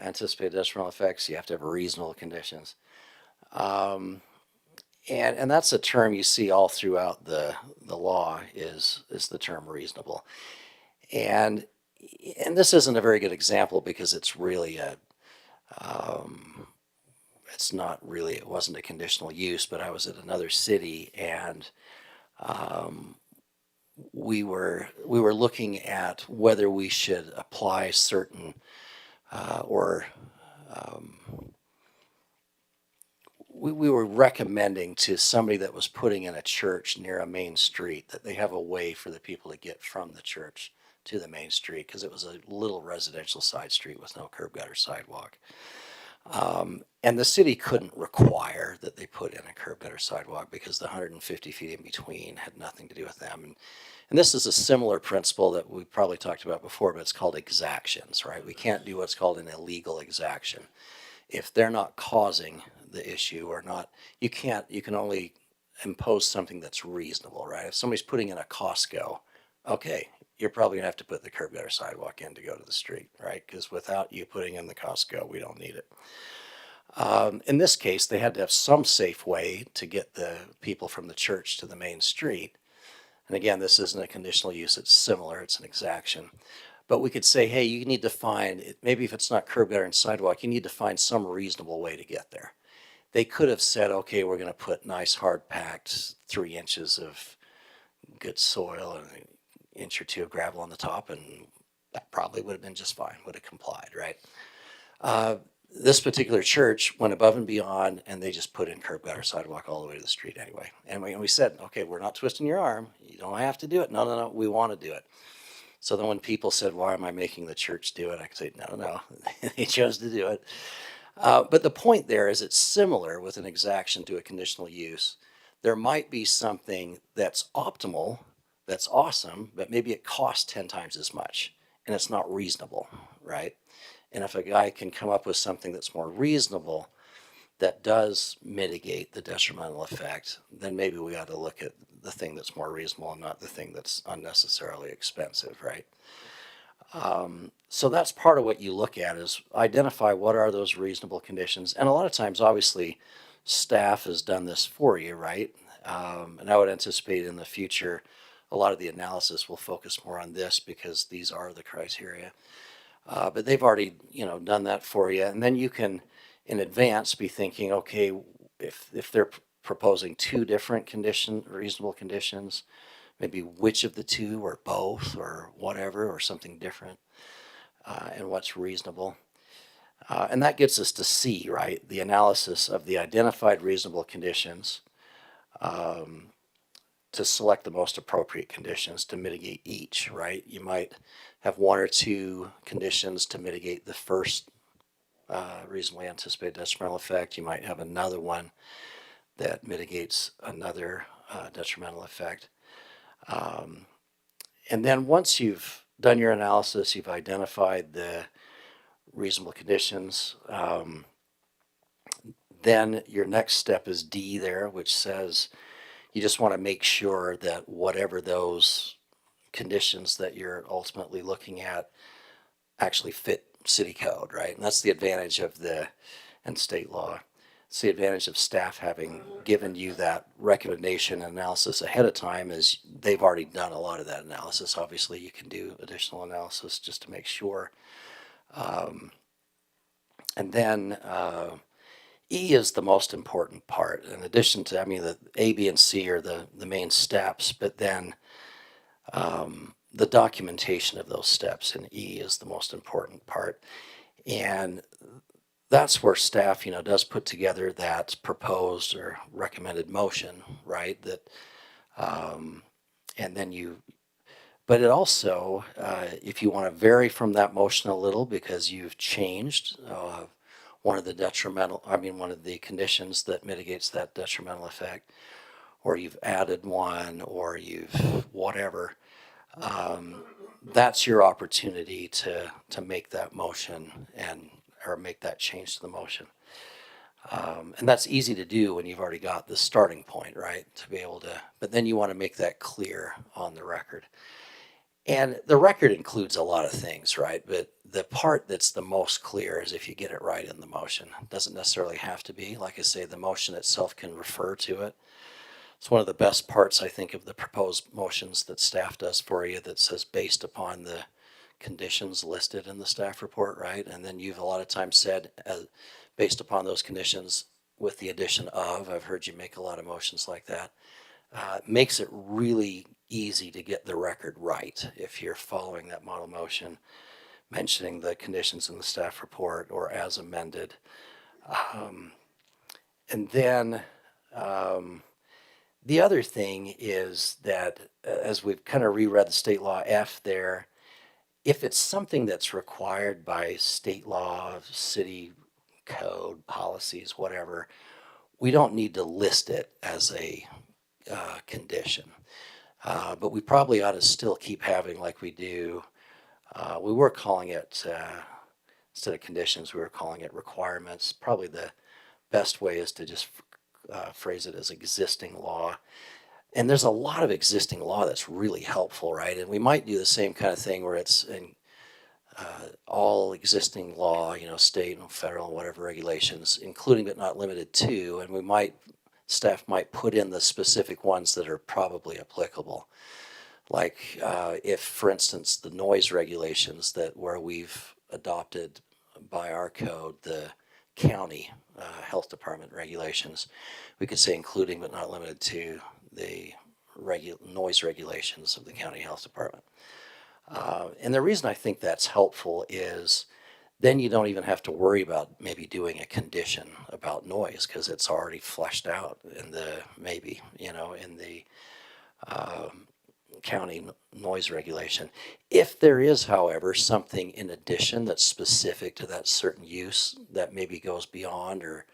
anticipated detrimental effects. You have to have reasonable conditions. And that's a term you see all throughout the law is the term reasonable. And this isn't a very good example because it's really it wasn't a conditional use, but I was at another city and we were looking at whether we should apply certain we were recommending to somebody that was putting in a church near a main street that they have a way for the people to get from the church to the main street, because it was a little residential side street with no curb gutter sidewalk. And the city couldn't require that they put in a curb gutter sidewalk because the 150 feet in between had nothing to do with them. And this is a similar principle that we probably talked about before, but it's called exactions, right? We can't do what's called an illegal exaction. If they're not causing the issue or not, you can only impose something that's reasonable, right? If somebody's putting in a Costco, okay, you're probably gonna have to put the curb gutter sidewalk in to go to the street, right? Because without you putting in the Costco, we don't need it. In this case, they had to have some safe way to get the people from the church to the main street. And again, this isn't a conditional use, it's similar, it's an exaction. But we could say, hey, you need to find, maybe if it's not curb gutter and sidewalk, you need to find some reasonable way to get there. They could have said, okay, we're gonna put nice hard packed 3 inches of good soil and an inch or 2 of gravel on the top, and that probably would have been just fine, would have complied, right? This particular church went above and beyond, and they just put in curb gutter sidewalk all the way to the street anyway. And we said, okay, we're not twisting your arm. You don't have to do it. No, we want to do it. So then when people said, why am I making the church do it? I could say, no, they chose to do it. But the point there is it's similar with an exaction to a conditional use. There might be something that's optimal, that's awesome, but maybe it costs 10 times as much, and it's not reasonable, right? And if a guy can come up with something that's more reasonable that does mitigate the detrimental effect, then maybe we ought to look at the thing that's more reasonable and not the thing that's unnecessarily expensive, right? So that's part of what you look at is identify what are those reasonable conditions. And a lot of times, obviously, staff has done this for you, right? And I would anticipate in the future, a lot of the analysis will focus more on this because these are the criteria. But they've already, done that for you. And then you can, in advance, be thinking, okay, if they're proposing two different reasonable conditions, maybe which of the two or both or whatever or something different, and what's reasonable. And that gets us to C, right? The analysis of the identified reasonable conditions to select the most appropriate conditions to mitigate each, right? You might have one or two conditions to mitigate the first reasonably anticipated detrimental effect. You might have another one that mitigates another detrimental effect. And then once you've done your analysis, you've identified the reasonable conditions, then your next step is D there, which says you just want to make sure that whatever those conditions that you're ultimately looking at actually fit city code, right? And that's the advantage of and state law. It's the advantage of staff having given you that recommendation and analysis ahead of time is they've already done a lot of that analysis. Obviously, you can do additional analysis just to make sure. And then E is the most important part. In addition to, I mean, the A, B, and C are the main steps, but then the documentation of those steps in E is the most important part. And that's where staff, does put together that proposed or recommended motion, right? That, and then but it also, if you want to vary from that motion a little because you've changed one of the conditions that mitigates that detrimental effect, or you've added one, or you've whatever, that's your opportunity to make that motion or make that change to the motion. And that's easy to do when you've already got the starting point, right? To be able to, but then you want to make that clear on the record. And the record includes a lot of things, right? But the part that's the most clear is if you get it right in the motion. It doesn't necessarily have to be. Like I say, the motion itself can refer to it. It's one of the best parts, I think, of the proposed motions that staff does for you that says based upon the conditions listed in the staff report, right? And then you've a lot of times said based upon those conditions with the addition of, I've heard you make a lot of motions like that. Makes it really easy to get the record right if you're following that model motion, mentioning the conditions in the staff report or as amended. And then the other thing is that as we've kind of reread the state law F there, if it's something that's required by state law, city code, policies, whatever, we don't need to list it as a condition. But we probably ought to still keep having, like we do, we were calling it, instead of conditions, we were calling it requirements. Probably the best way is to just phrase it as existing law. And there's a lot of existing law that's really helpful, right? And we might do the same kind of thing where it's in all existing law, state and federal, whatever regulations, including but not limited to, and staff might put in the specific ones that are probably applicable. Like if, for instance, the noise regulations where we've adopted by our code the county health department regulations, we could say including but not limited to the noise regulations of the county health department. And the reason I think that's helpful is then you don't even have to worry about maybe doing a condition about noise because it's already fleshed out in the county noise regulation. If there is, however, something in addition that's specific to that certain use that maybe goes beyond or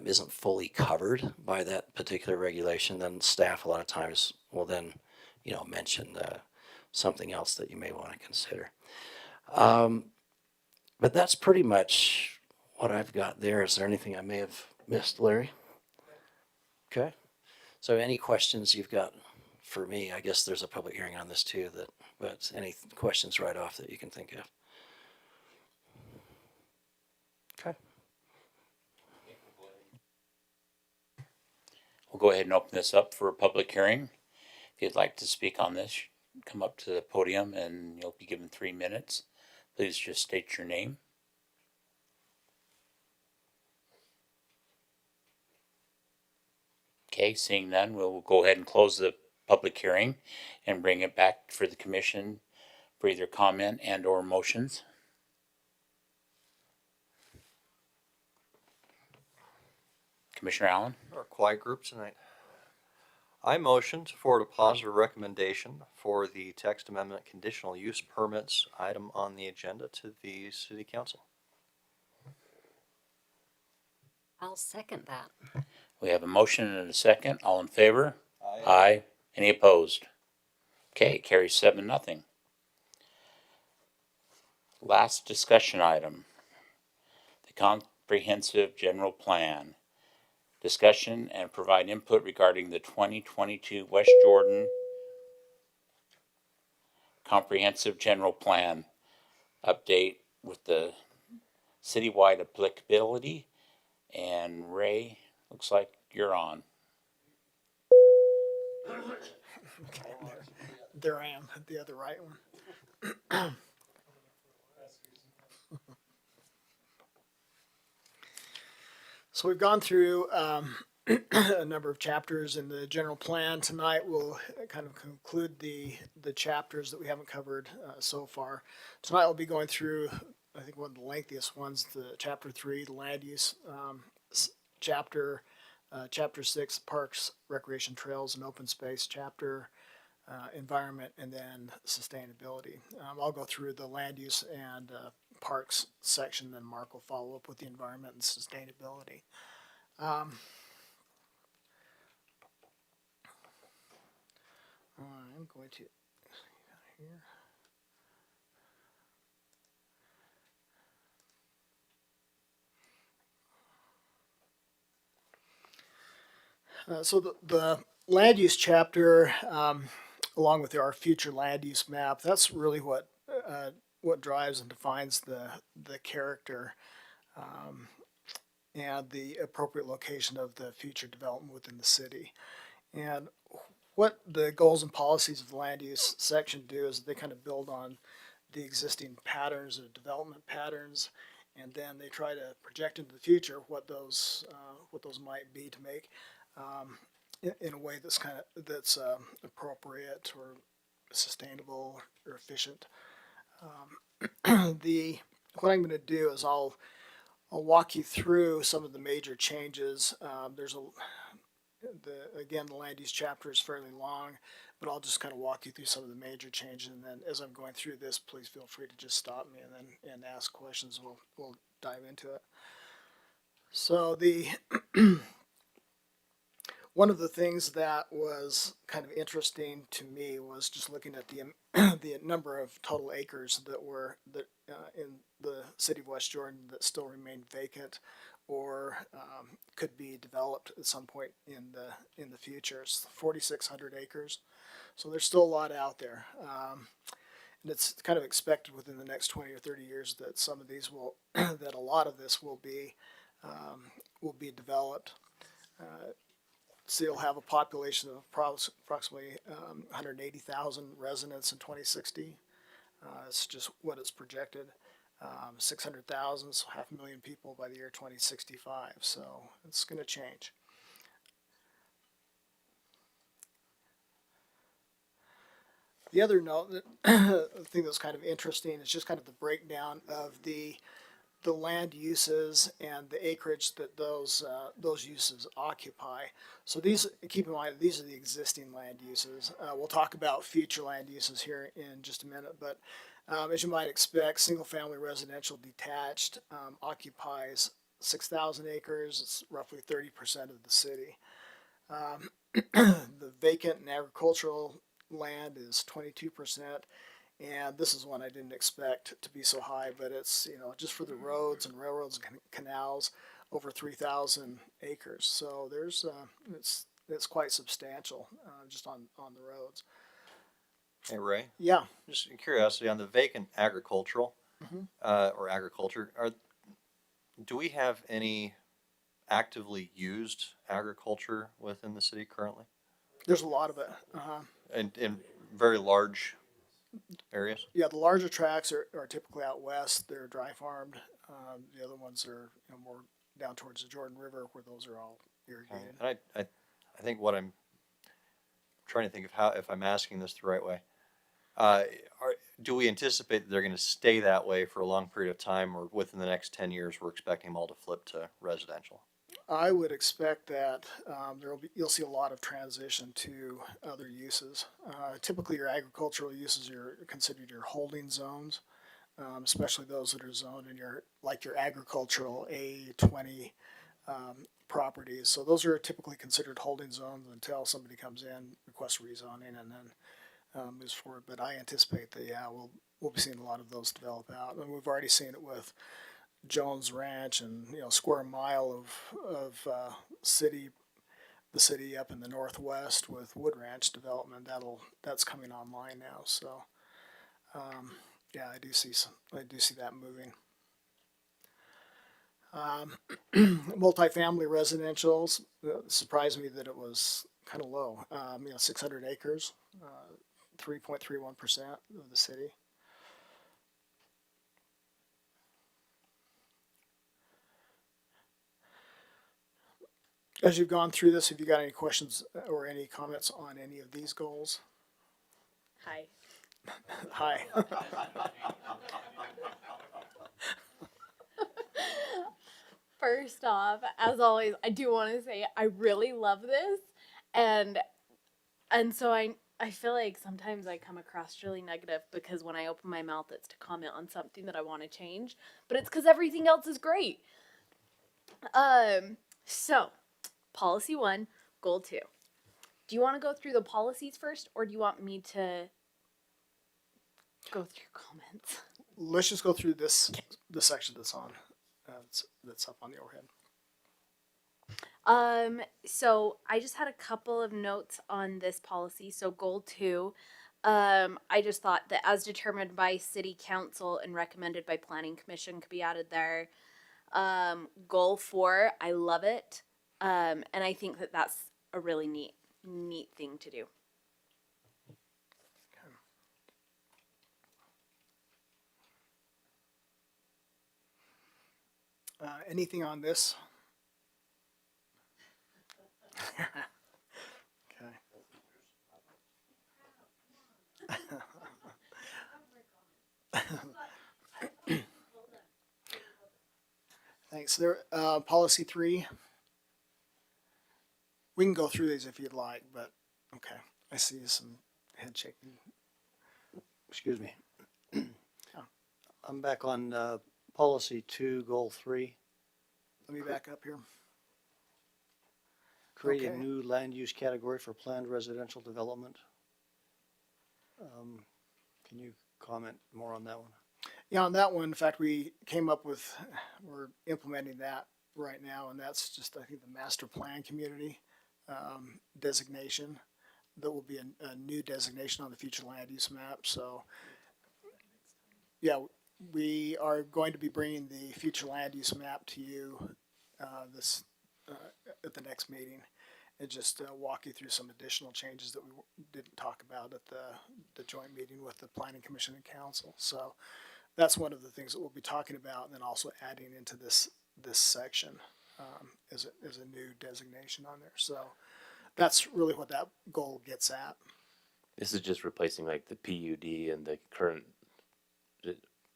isn't fully covered by that particular regulation, then staff a lot of times will then, mention something else that you may want to consider. But that's pretty much what I've got there. Is there anything I may have missed, Larry? Okay. So any questions you've got for me? I guess there's a public hearing on this too, but any questions right off that you can think of? Okay. We'll go ahead and open this up for a public hearing. If you'd like to speak on this, come up to the podium and you'll be given 3 minutes. Please just state your name. Okay, seeing none, we'll go ahead and close the public hearing and bring it back for the commission for either comment and or motions. Commissioner Allen? Our quiet group tonight. I motion to forward a positive recommendation for the text amendment conditional use permits item on the agenda to the city council. I'll second that. We have a motion and a second. All in favor? Aye. Any opposed? Okay, it carries 7-0. Last discussion item. The comprehensive general plan. Discussion and provide input regarding the 2022 West Jordan comprehensive general plan update with the citywide applicability. And Ray, looks like you're on. Okay, there I am, the other right one. So we've gone through a number of chapters in the general plan. Tonight we'll kind of conclude the chapters that we haven't covered so far. Tonight we'll be going through, I think, one of the lengthiest ones, the chapter 3, the land use chapter, chapter 6, parks, recreation trails, and open space chapter, environment, and then sustainability. I'll go through the land use and parks section, then Mark will follow up with the environment and sustainability. I'm going to here. So the land use chapter, along with our future land use map, that's really what drives and defines the character and the appropriate location of the future development within the city. And what the goals and policies of the land use section do is they kind of build on the existing patterns of development patterns, and then they try to project into the future what those might be to make in a way that's appropriate or sustainable or efficient. What I'm going to do is I'll walk you through some of the major changes. Again, the land use chapter is fairly long, but I'll just kind of walk you through some of the major changes, and then as I'm going through this, please feel free to just stop me and ask questions. We'll dive into it. So one of the things that was kind of interesting to me was just looking at the number of total acres that in the city of West Jordan that still remain vacant or could be developed at some point in the future. It's 4,600 acres, so there's still a lot out there, and it's kind of expected within the next 20 or 30 years that some of these that a lot of this will be developed. So you'll have a population of approximately 180,000 residents in 2060. It's just what it's projected. 600,000, so 500,000 people by the year 2065. So it's going to change. The other note, the thing that's kind of interesting is just kind of the breakdown of the land uses and the acreage that those uses occupy. So these, keep in mind, these are the existing land uses. We'll talk about future land uses here in just a minute, but as you might expect, single-family residential detached occupies 6,000 acres. It's roughly 30% of the city. The vacant and agricultural land is 22%. And this is one I didn't expect to be so high, but it's, just for the roads and railroads and canals, over 3,000 acres. So there's, it's quite substantial just on the roads. Hey, Ray, Yeah. just in curiosity, on the vacant agricultural or agriculture, do we have any actively used agriculture within the city currently? There's a lot of it. In very large areas? Yeah, the larger tracts are typically out west. They're dry farmed. The other ones are more down towards the Jordan River, where those are all irrigated. And I think what I'm trying to think of if I'm asking this the right way. Do we anticipate that they're going to stay that way for a long period of time, or within the next 10 years, we're expecting them all to flip to residential? I would expect that you'll see a lot of transition to other uses. Typically, your agricultural uses are considered your holding zones, especially those that are zoned in your agricultural A20 properties. So those are typically considered holding zones until somebody comes in, requests rezoning, and then moves forward. But I anticipate that we'll be seeing a lot of those develop out, and we've already seen it with Jones Ranch and square mile of the city up in the northwest with Wood Ranch development. That's coming online now. So yeah, I do see that moving. Multifamily residentials, surprised me that it was kind of low. 600 acres, 3.31% of the city. As you've gone through this, have you got any questions or any comments on any of these goals? Hi. Hi. First off, as always, I do want to say I really love this, and so I feel like sometimes I come across really negative because when I open my mouth, it's to comment on something that I want to change, but it's because everything else is great. So policy 1, goal 2. Do you want to go through the policies first, or do you want me to go through comments? Let's just go through this section that's on that's up on the overhead. So I just had a couple of notes on this policy. So goal 2, I just thought that as determined by city council and recommended by planning commission could be added there. Goal 4, I love it. And I think that that's a really neat thing to do. Anything on this? Okay. Thanks. There, policy 3. We can go through these if you'd like, but okay. I see some head shaking. Excuse me. I'm back on policy 2, goal 3. Let me back up here. Create a Okay. new land use category for planned residential development. Can you comment more on that one? Yeah, on that one, in fact, we're implementing that right now, and that's just, I think, the master plan community designation. That will be a new designation on the future land use map. So, yeah, we are going to be bringing the future land use map to you at the next meeting, and just walk you through some additional changes that we didn't talk about at the joint meeting with the Planning Commission and Council. So that's one of the things that we'll be talking about, and then also adding into this section as a new designation on there. So that's really what that goal gets at. This is just replacing like the PUD and the current,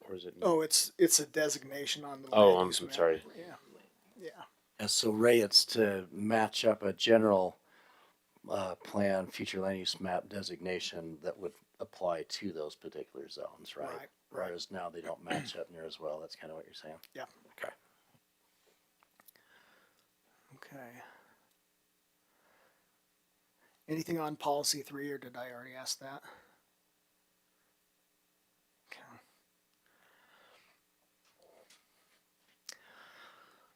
or is it? Oh, it's a designation on the Oh, land I'm use map. sorry. Yeah. And so, Ray, it's to match up a general plan, future land use map designation that would apply to those particular zones, right? Right. Whereas now they don't match up near as well. That's kind of what you're saying. Yeah. Okay. Okay. Anything on policy 3, or did I already ask that? Okay.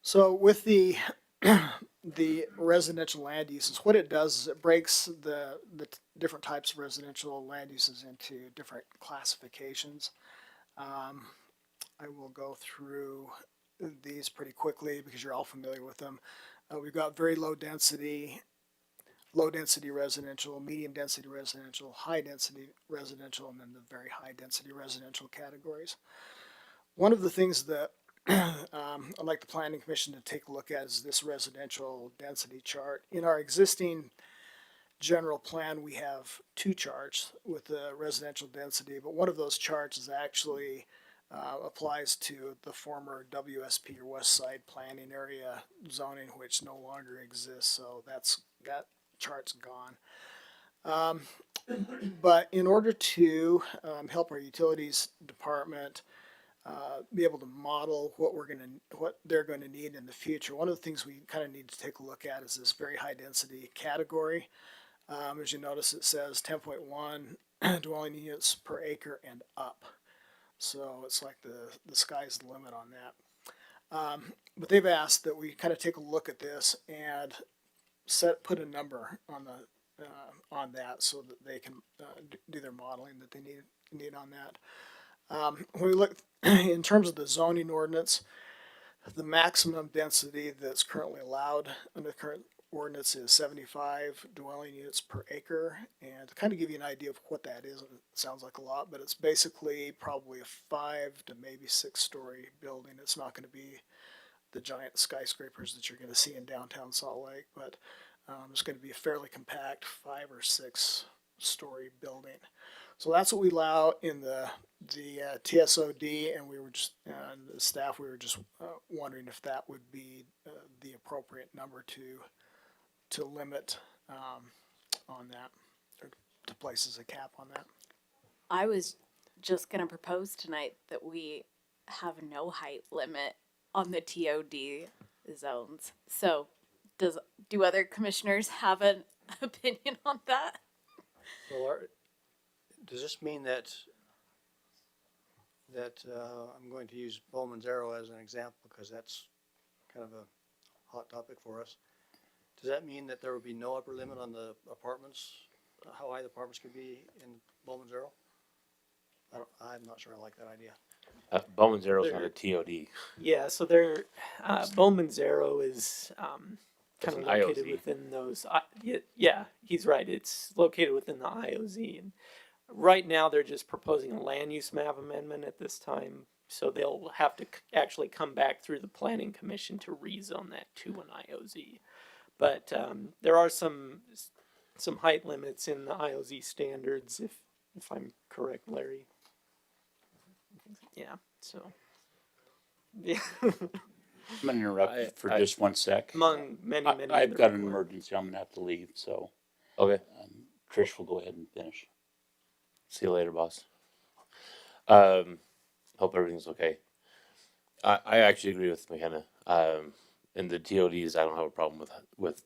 So with the residential land uses, what it does is it breaks the different types of residential land uses into different classifications. I will go through these pretty quickly because you're all familiar with them. We've got very low density residential, medium density residential, high density residential, and then the very high density residential categories. One of the things that I'd like the planning commission to take a look at is this residential density chart. In our existing general plan, we have two charts with the residential density, but one of those charts is actually applies to the former WSP or West Side Planning Area zoning, which no longer exists. So that chart's gone. But in order to help our utilities department be able to model what they're going to need in the future, one of the things we kind of need to take a look at is this very high density category. As you notice, it says 10.1 dwelling units per acre and up. So it's like the sky's the limit on that. But they've asked that we kind of take a look at this and put a number on that so that they can do their modeling that they need on that. When we look in terms of the zoning ordinance, the maximum density that's currently allowed under the current ordinance is 75 dwelling units per acre. And to kind of give you an idea of what that is, it sounds like a lot, but it's basically probably a 5 to maybe 6-story building. It's not going to be the giant skyscrapers that you're going to see in downtown Salt Lake, but it's going to be a fairly compact 5 or 6-story building. So that's what we allow in the TSOD, and we were just the staff. We were just wondering if that would be the appropriate number to limit on that, or to place as a cap on that. I was just going to propose tonight that we have no height limit on the TOD zones. So do other commissioners have an opinion on that? Well, does this mean that I'm going to use Bowman's Arrow as an example because that's kind of a hot topic for us. Does that mean that there would be no upper limit on the apartments, how high the apartments could be in Bowman's Arrow? I'm not sure I like that idea. Bowman's Arrow's not a TOD. Yeah, so they're Bowman's Arrow is kind of an located IOZ. within those. Yeah, he's right. It's located within the IOZ, and right now they're just proposing a land use map amendment at this time. So they'll have to actually come back through the planning commission to rezone that to an IOZ. But there are some height limits in the IOZ standards, if I'm correct, Larry. Yeah. So. Yeah. I'm gonna interrupt for just one sec. Among many I've other got an requirements. emergency. I'm gonna have to leave, so Okay. Trish will go ahead and finish. See you later, boss. Hope everything's okay. I actually agree with McKenna. In the TODs, I don't have a problem with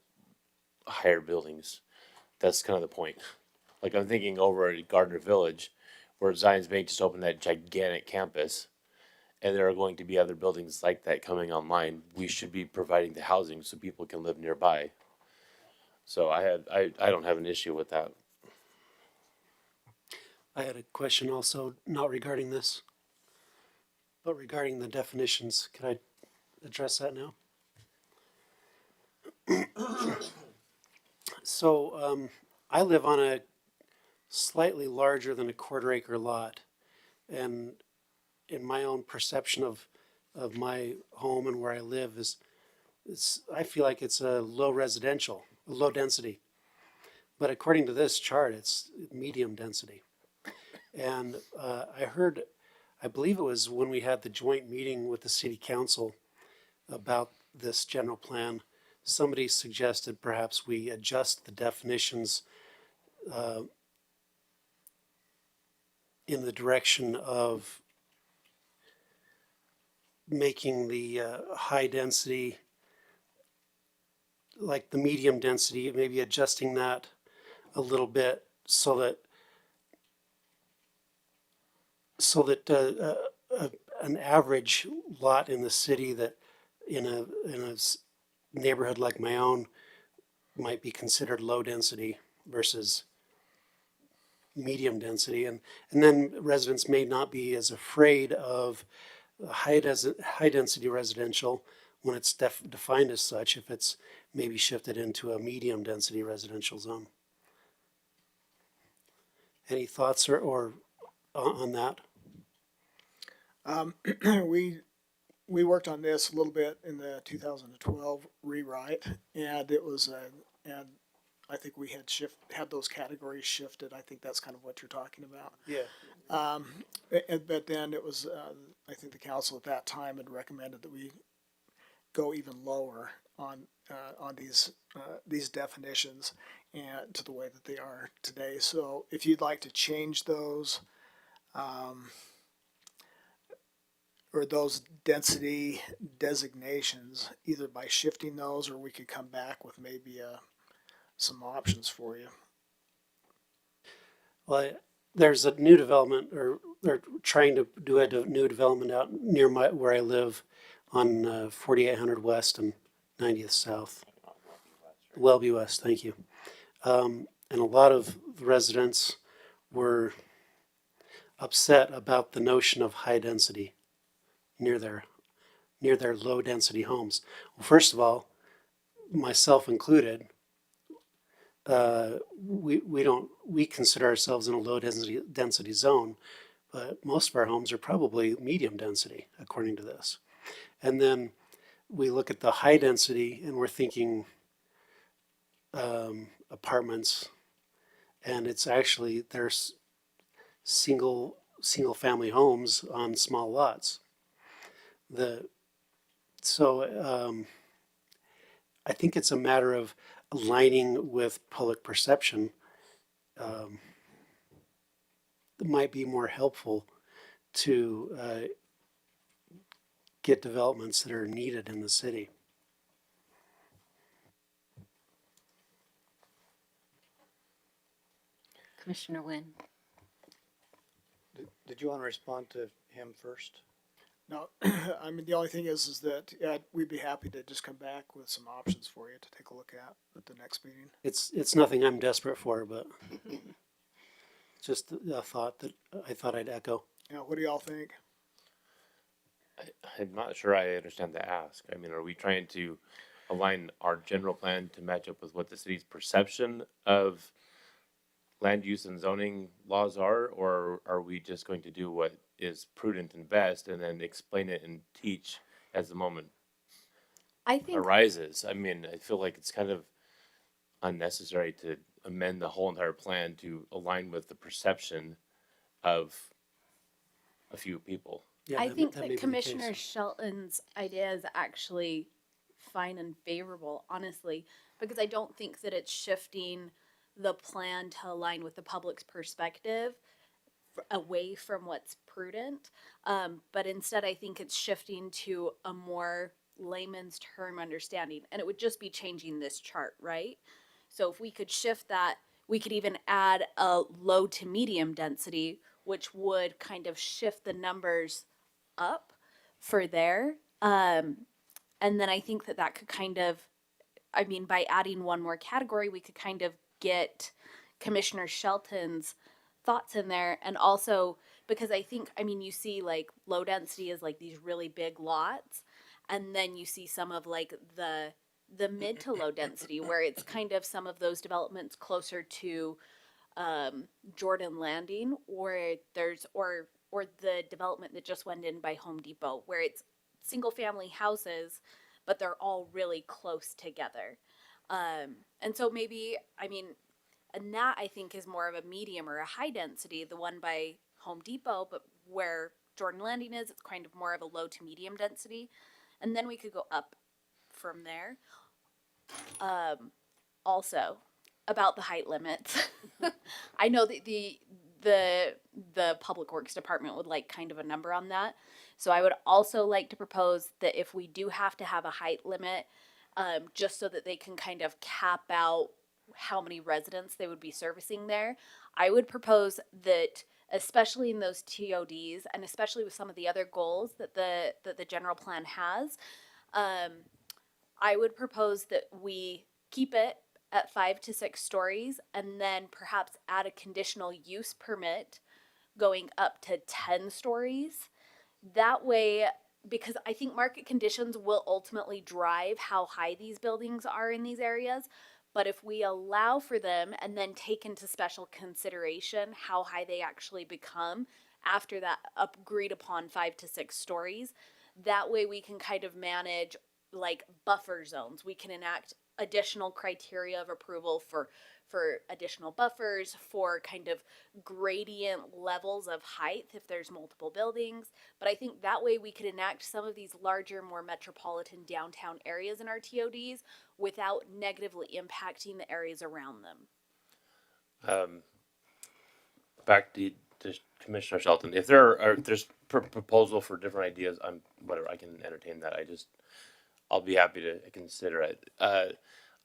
higher buildings. That's kind of the point. Like I'm thinking over at Gardner Village, where Zions Bank just opened that gigantic campus, and there are going to be other buildings like that coming online. We should be providing the housing so people can live nearby. So I don't have an issue with that. I had a question also, not regarding this, but regarding the definitions. Could I address that now? So I live on a slightly larger than a quarter-acre lot, and in my own perception of my home and where I live I feel like it's a low density. But according to this chart, it's medium density. And I believe it was when we had the joint meeting with the city council about this general plan, somebody suggested perhaps we adjust the definitions in the direction of making the high density like the medium density, maybe adjusting that a little bit so that an average lot in the city that in a neighborhood like my own might be considered low density versus medium density, and then residents may not be as afraid of high density residential when it's defined as such if it's maybe shifted into a medium density residential zone. Any thoughts or on that? We we worked on this a little bit in the 2012 rewrite, and it was and I think we had those categories shifted. I think that's kind of what you're talking about. Yeah. But then it was, I think the council at that time had recommended that we go even lower on these definitions and to the way that they are today. So if you'd like to change those, or those density designations, either by shifting those, or we could come back with maybe some options for you. Well, there's a new development, or they're trying to do a new development out near where I live on 4800 West and 90th South. Wellbe West, thank you. And a lot of residents were upset about the notion of high density near their low density homes. Well, first of all, myself included, we consider ourselves in a low density zone, but most of our homes are probably medium density according to this. And then we look at the high density and we're thinking apartments, and it's actually there's single family homes on small lots. I think it's a matter of aligning with public perception. That might be more helpful to get developments that are needed in the city. Commissioner Wynn. Did you want to respond to him first? No, I mean, the only thing is that we'd be happy to just come back with some options for you to take a look at the next meeting. It's nothing I'm desperate for, but just a thought that I thought I'd echo. Yeah, what do y'all think? I'm not sure I understand the ask. I mean, are we trying to align our general plan to match up with what the city's perception of land use and zoning laws are, or are we just going to do what is prudent and best and then explain it and teach as the moment I think arises? I mean, I feel like it's kind of unnecessary to amend the whole entire plan to align with the perception of a few people. Yeah, I think that may be that the Commissioner case. Shelton's idea is actually fine and favorable, honestly, because I don't think that it's shifting the plan to align with the public's perspective away from what's prudent. But instead, I think it's shifting to a more layman's term understanding. And it would just be changing this chart, right? So if we could shift that, we could even add a low to medium density, which would kind of shift the numbers up for there. And then I think that could kind of, I mean, by adding one more category, we could kind of get Commissioner Shelton's thoughts in there. And also because I think, I mean, you see like low density is like these really big lots, and then you see some of like the mid to low density where it's kind of some of those developments closer to Jordan Landing, or the development that just went in by Home Depot where it's single family houses but they're all really close together. And so maybe, I mean, and that I think is more of a medium or a high density, the one by Home Depot, but where Jordan Landing is, it's kind of more of a low to medium density. And then we could go up from there. Also, about the height limits, I know that the Public Works Department would like kind of a number on that. So I would also like to propose that if we do have to have a height limit, just so that they can kind of cap out how many residents they would be servicing there, I would propose that, especially in those TODs and especially with some of the other goals that the general plan has, I would propose that we keep it at 5 to 6 stories and then perhaps add a conditional use permit going up to 10 stories. That way, because I think market conditions will ultimately drive how high these buildings are in these areas. But if we allow for them and then take into special consideration how high they actually become after that agreed upon 5 to 6 stories, That way we can kind of manage like buffer zones. We can enact additional criteria of approval for additional buffers, for kind of gradient levels of height if there's multiple buildings. But I think that way we could enact some of these larger, more metropolitan downtown areas in our TODs without negatively impacting the areas around them. Back to Commissioner Shelton, if there's proposal for different ideas, whatever, I can entertain that. I'll be happy to consider it.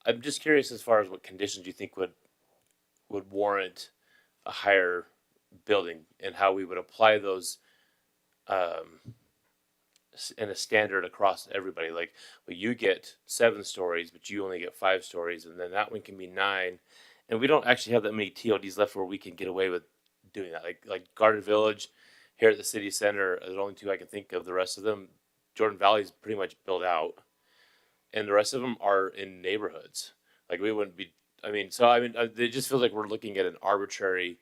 I'm just curious as far as what conditions you think would warrant a higher building and how we would apply those in a standard across everybody. Like, well, you get 7 stories, but you only get 5 stories, and then that one can be 9. And we don't actually have that many TODs left where we can get away with doing that. Like Garden Village here at the city center, are the only 2 I can think of. The rest of them, Jordan Valley's pretty much built out, and the rest of them are in neighborhoods. Like, we wouldn't be. It just feels like we're looking at an arbitrary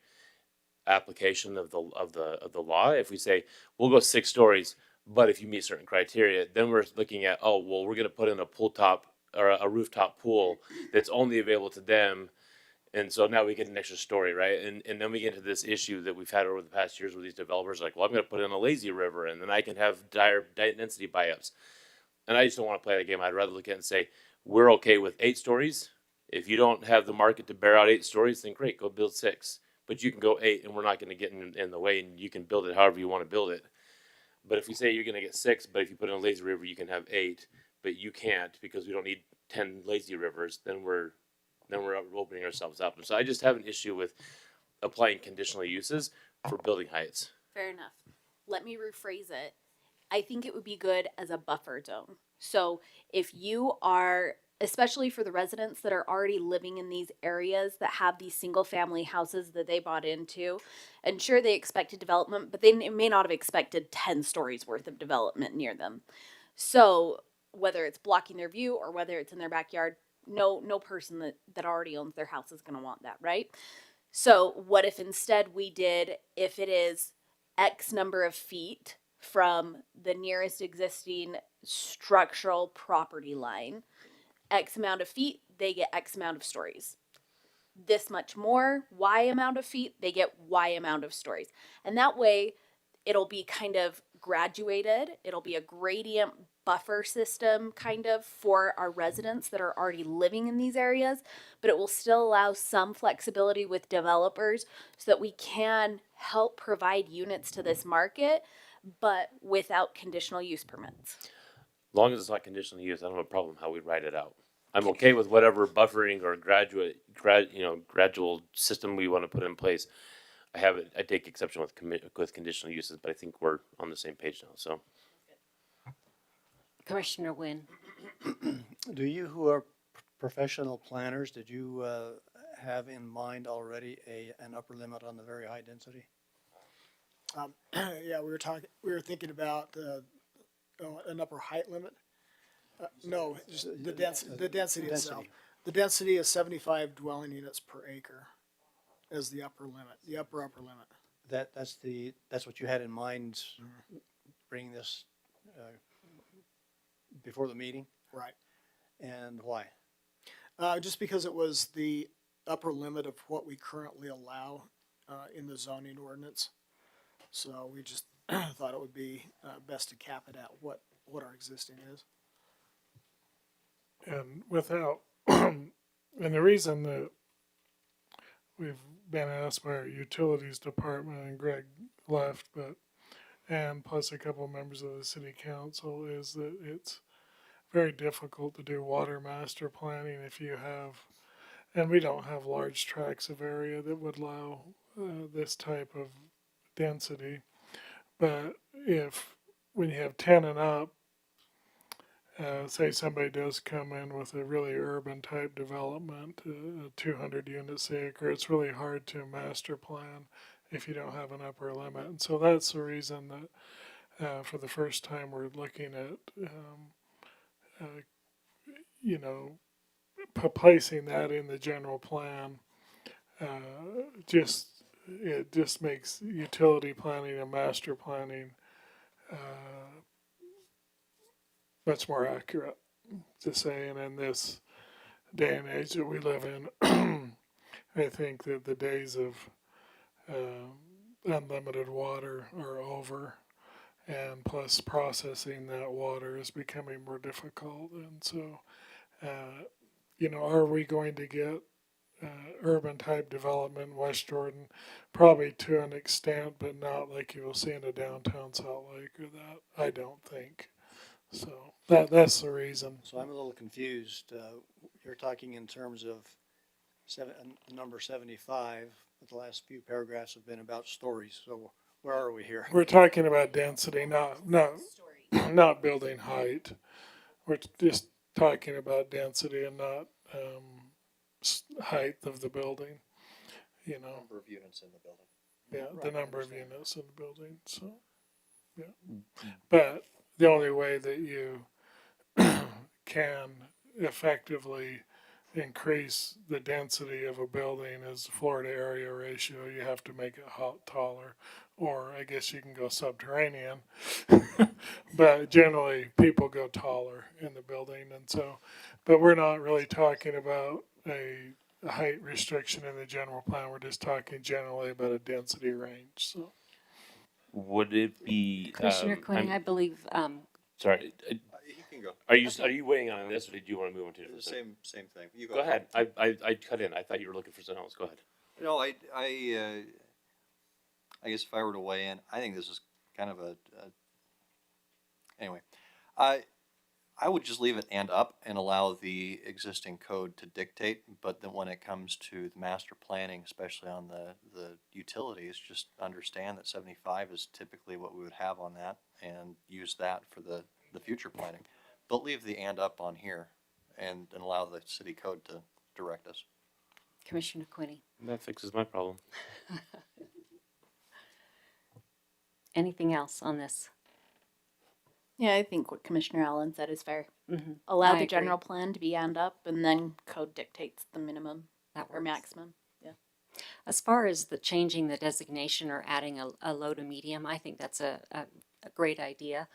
application of the law. If we say we'll go 6 stories, but if you meet certain criteria, then we're looking at, oh well, we're going to put in a pool top or a rooftop pool that's only available to them. And so now we get an extra story, right? And then we get into this issue that we've had over the past years where these developers are like, well, I'm going to put in a lazy river, and then I can have dire density buy-ups. And I just don't want to play that game. I'd rather look at it and say, we're okay with 8 stories. If you don't have the market to bear out 8 stories, then great, go build 6. But you can go 8, and we're not going to get in the way, and you can build it however you want to build it. But if we say you're going to get 6, but if you put in a lazy river, you can have 8, but you can't because we don't need 10 lazy rivers, then we're opening ourselves up. And so I just have an issue with applying conditional uses for building heights. Fair enough. Let me rephrase it. I think it would be good as a buffer zone. So if you are, especially for the residents that are already living in these areas that have these single family houses that they bought into, and sure, they expected development, but they may not have expected 10 stories worth of development near them. So whether it's blocking their view or whether it's in their backyard, no person that already owns their house is going to want that, right? So what if instead we did, if it is X number of feet from the nearest existing structural property line, X amount of feet, they get X amount of stories. This much more, Y amount of feet, they get Y amount of stories. And that way, it'll be kind of graduated. It'll be a gradient buffer system kind of for our residents that are already living in these areas, but it will still allow some flexibility with developers so that we can help provide units to this market, but without conditional use permits. As long as it's not conditional use, I don't have a problem how we write it out. I'm okay with whatever buffering or gradual system we want to put in place. I take exception with conditional uses, but I think we're on the same page now. So, Commissioner Wynn. Do you, who are professional planners, did you have in mind already an upper limit on the very high density? Yeah, we were thinking about an upper height limit. No, just the density itself. The density is 75 dwelling units per acre as the upper limit, the upper limit. That's what you had in mind, bringing this before the meeting? Right. And why? Just because it was the upper limit of what we currently allow in the zoning ordinance. So we just thought it would be best to cap it at what our existing is. And without, and the reason that we've been asked by our utilities department, and Greg left, and plus a couple of members of the city council, is that it's very difficult to do water master planning if you have, and we don't have large tracts of area that would allow this type of density. But when you have 10 and up, say somebody does come in with a really urban type development, 200 units an acre, it's really hard to master plan if you don't have an upper limit. And so that's the reason that for the first time we're looking at, placing that in the general plan. It just makes utility planning and master planning much more accurate to say. And in this day and age that we live in, I think that the days of unlimited water are over, and plus processing that water is becoming more difficult. And so, are we going to get urban type development in West Jordan? Probably to an extent, but not like you will see in a downtown Salt Lake or that. I don't think. So that's the reason. So I'm a little confused. You're talking in terms of number 75, but the last few paragraphs have been about stories. So where are we here? We're talking about density, not building height. We're just talking about density and not height of the building. Number of units in the building. Yeah, Right, the I number of understand. units in the building. So, yeah. But the only way that you can effectively increase the density of a building is the floor to area ratio. You have to make it taller, or I guess you can go subterranean. But generally, people go taller in the building, and so, but we're not really talking about a height restriction in the general plan. We're just talking generally about a density range. So. Would it be? Commissioner Quinn, I believe, Sorry. You can go. Are you waiting on this, or did you want to move on to a The different thing? same thing. You Go ahead. I cut in. I thought you were looking for something else. Go ahead. No, I guess if I were to weigh in, I think this is kind of anyway. I would just leave it and up and allow the existing code to dictate. But then when it comes to the master planning, especially on the utilities, just understand that 75 is typically what we would have on that, and use that for the future planning. But leave the and up on here, and allow the city code to direct us. Commissioner Quinney. That fixes my problem. Anything else on this? Yeah, I think what Commissioner Allen said is fair. Mm-hmm. Allow I the agree. general plan to be and up, and then code dictates the minimum That or works. maximum. As far as the changing the designation or adding a low to medium, I think that's a great idea.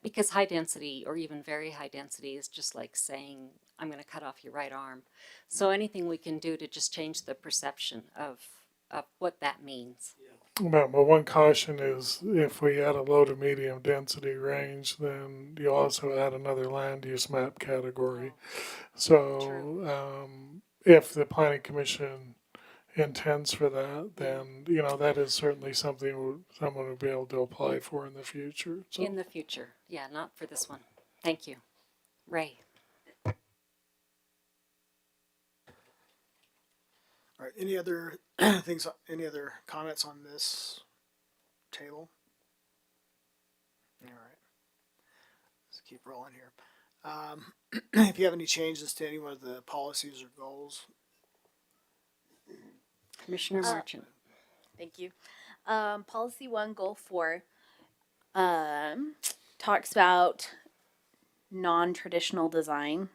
Because high density or even very high density is just like saying, I'm going to cut off your right arm. So anything we can do to just change the perception of what that means. But one caution is if we add a low to medium density range, then you also add another land use map category. So if the planning commission intends for that, then that is certainly something someone will be able to apply for in the future. So. In the future. Yeah, not for this one. Thank you. Ray. All right, any other things, any other comments on this table? All right, let's keep rolling here. If you have any changes to any one of the policies or goals, Commissioner Merchant. Thank you. Policy 1, Goal 4 talks about non-traditional design.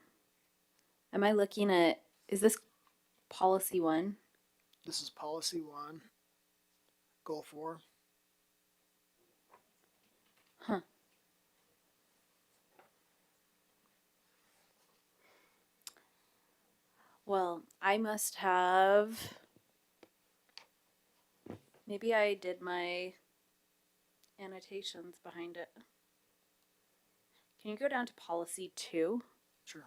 Am I looking at, is this Policy 1? this is policy 1, goal 4. Huh. Well, I must have, maybe I did my annotations behind it. Can you go down to policy 2? Sure.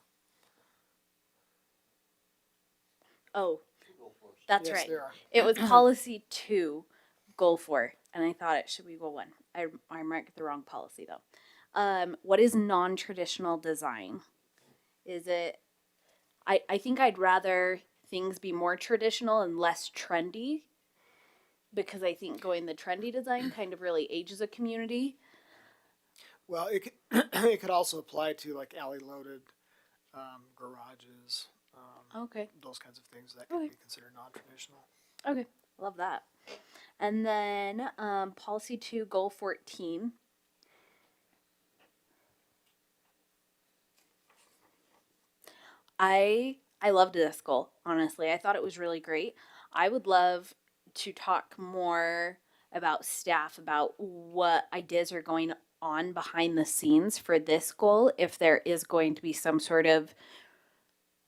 Oh, that's Yes, right. there are. It was policy 2, goal 4, and I thought it should be goal 1. I marked the wrong policy though. What is non-traditional design? Is it? I think I'd rather things be more traditional and less trendy, because I think going the trendy design kind of really ages a community. Well, it could also apply to like alley loaded garages, Okay. those kinds of things that could Okay. be considered non-traditional. Okay, love that. And then policy 2, goal 14. I loved this goal, honestly. I thought it was really great. I would love to talk more about staff, about what ideas are going on behind the scenes for this goal, if there is going to be some sort of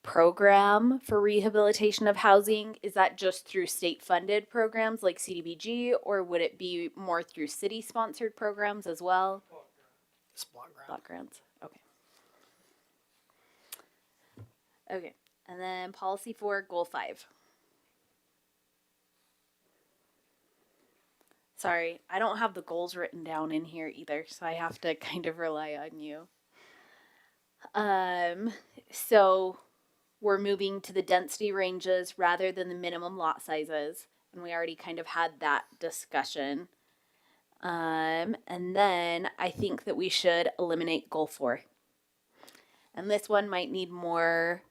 program for rehabilitation of housing. Is that just through state funded programs like CDBG, or would it be more through city sponsored programs as well? It's block grant. Block grants. Okay. Okay. And then policy 4, goal 5. Sorry, I don't have the goals written down in here either, so I have to kind of rely on you. So we're moving to the density ranges rather than the minimum lot sizes, and we already kind of had that discussion. And then I think that we should eliminate goal 4. And this one might need more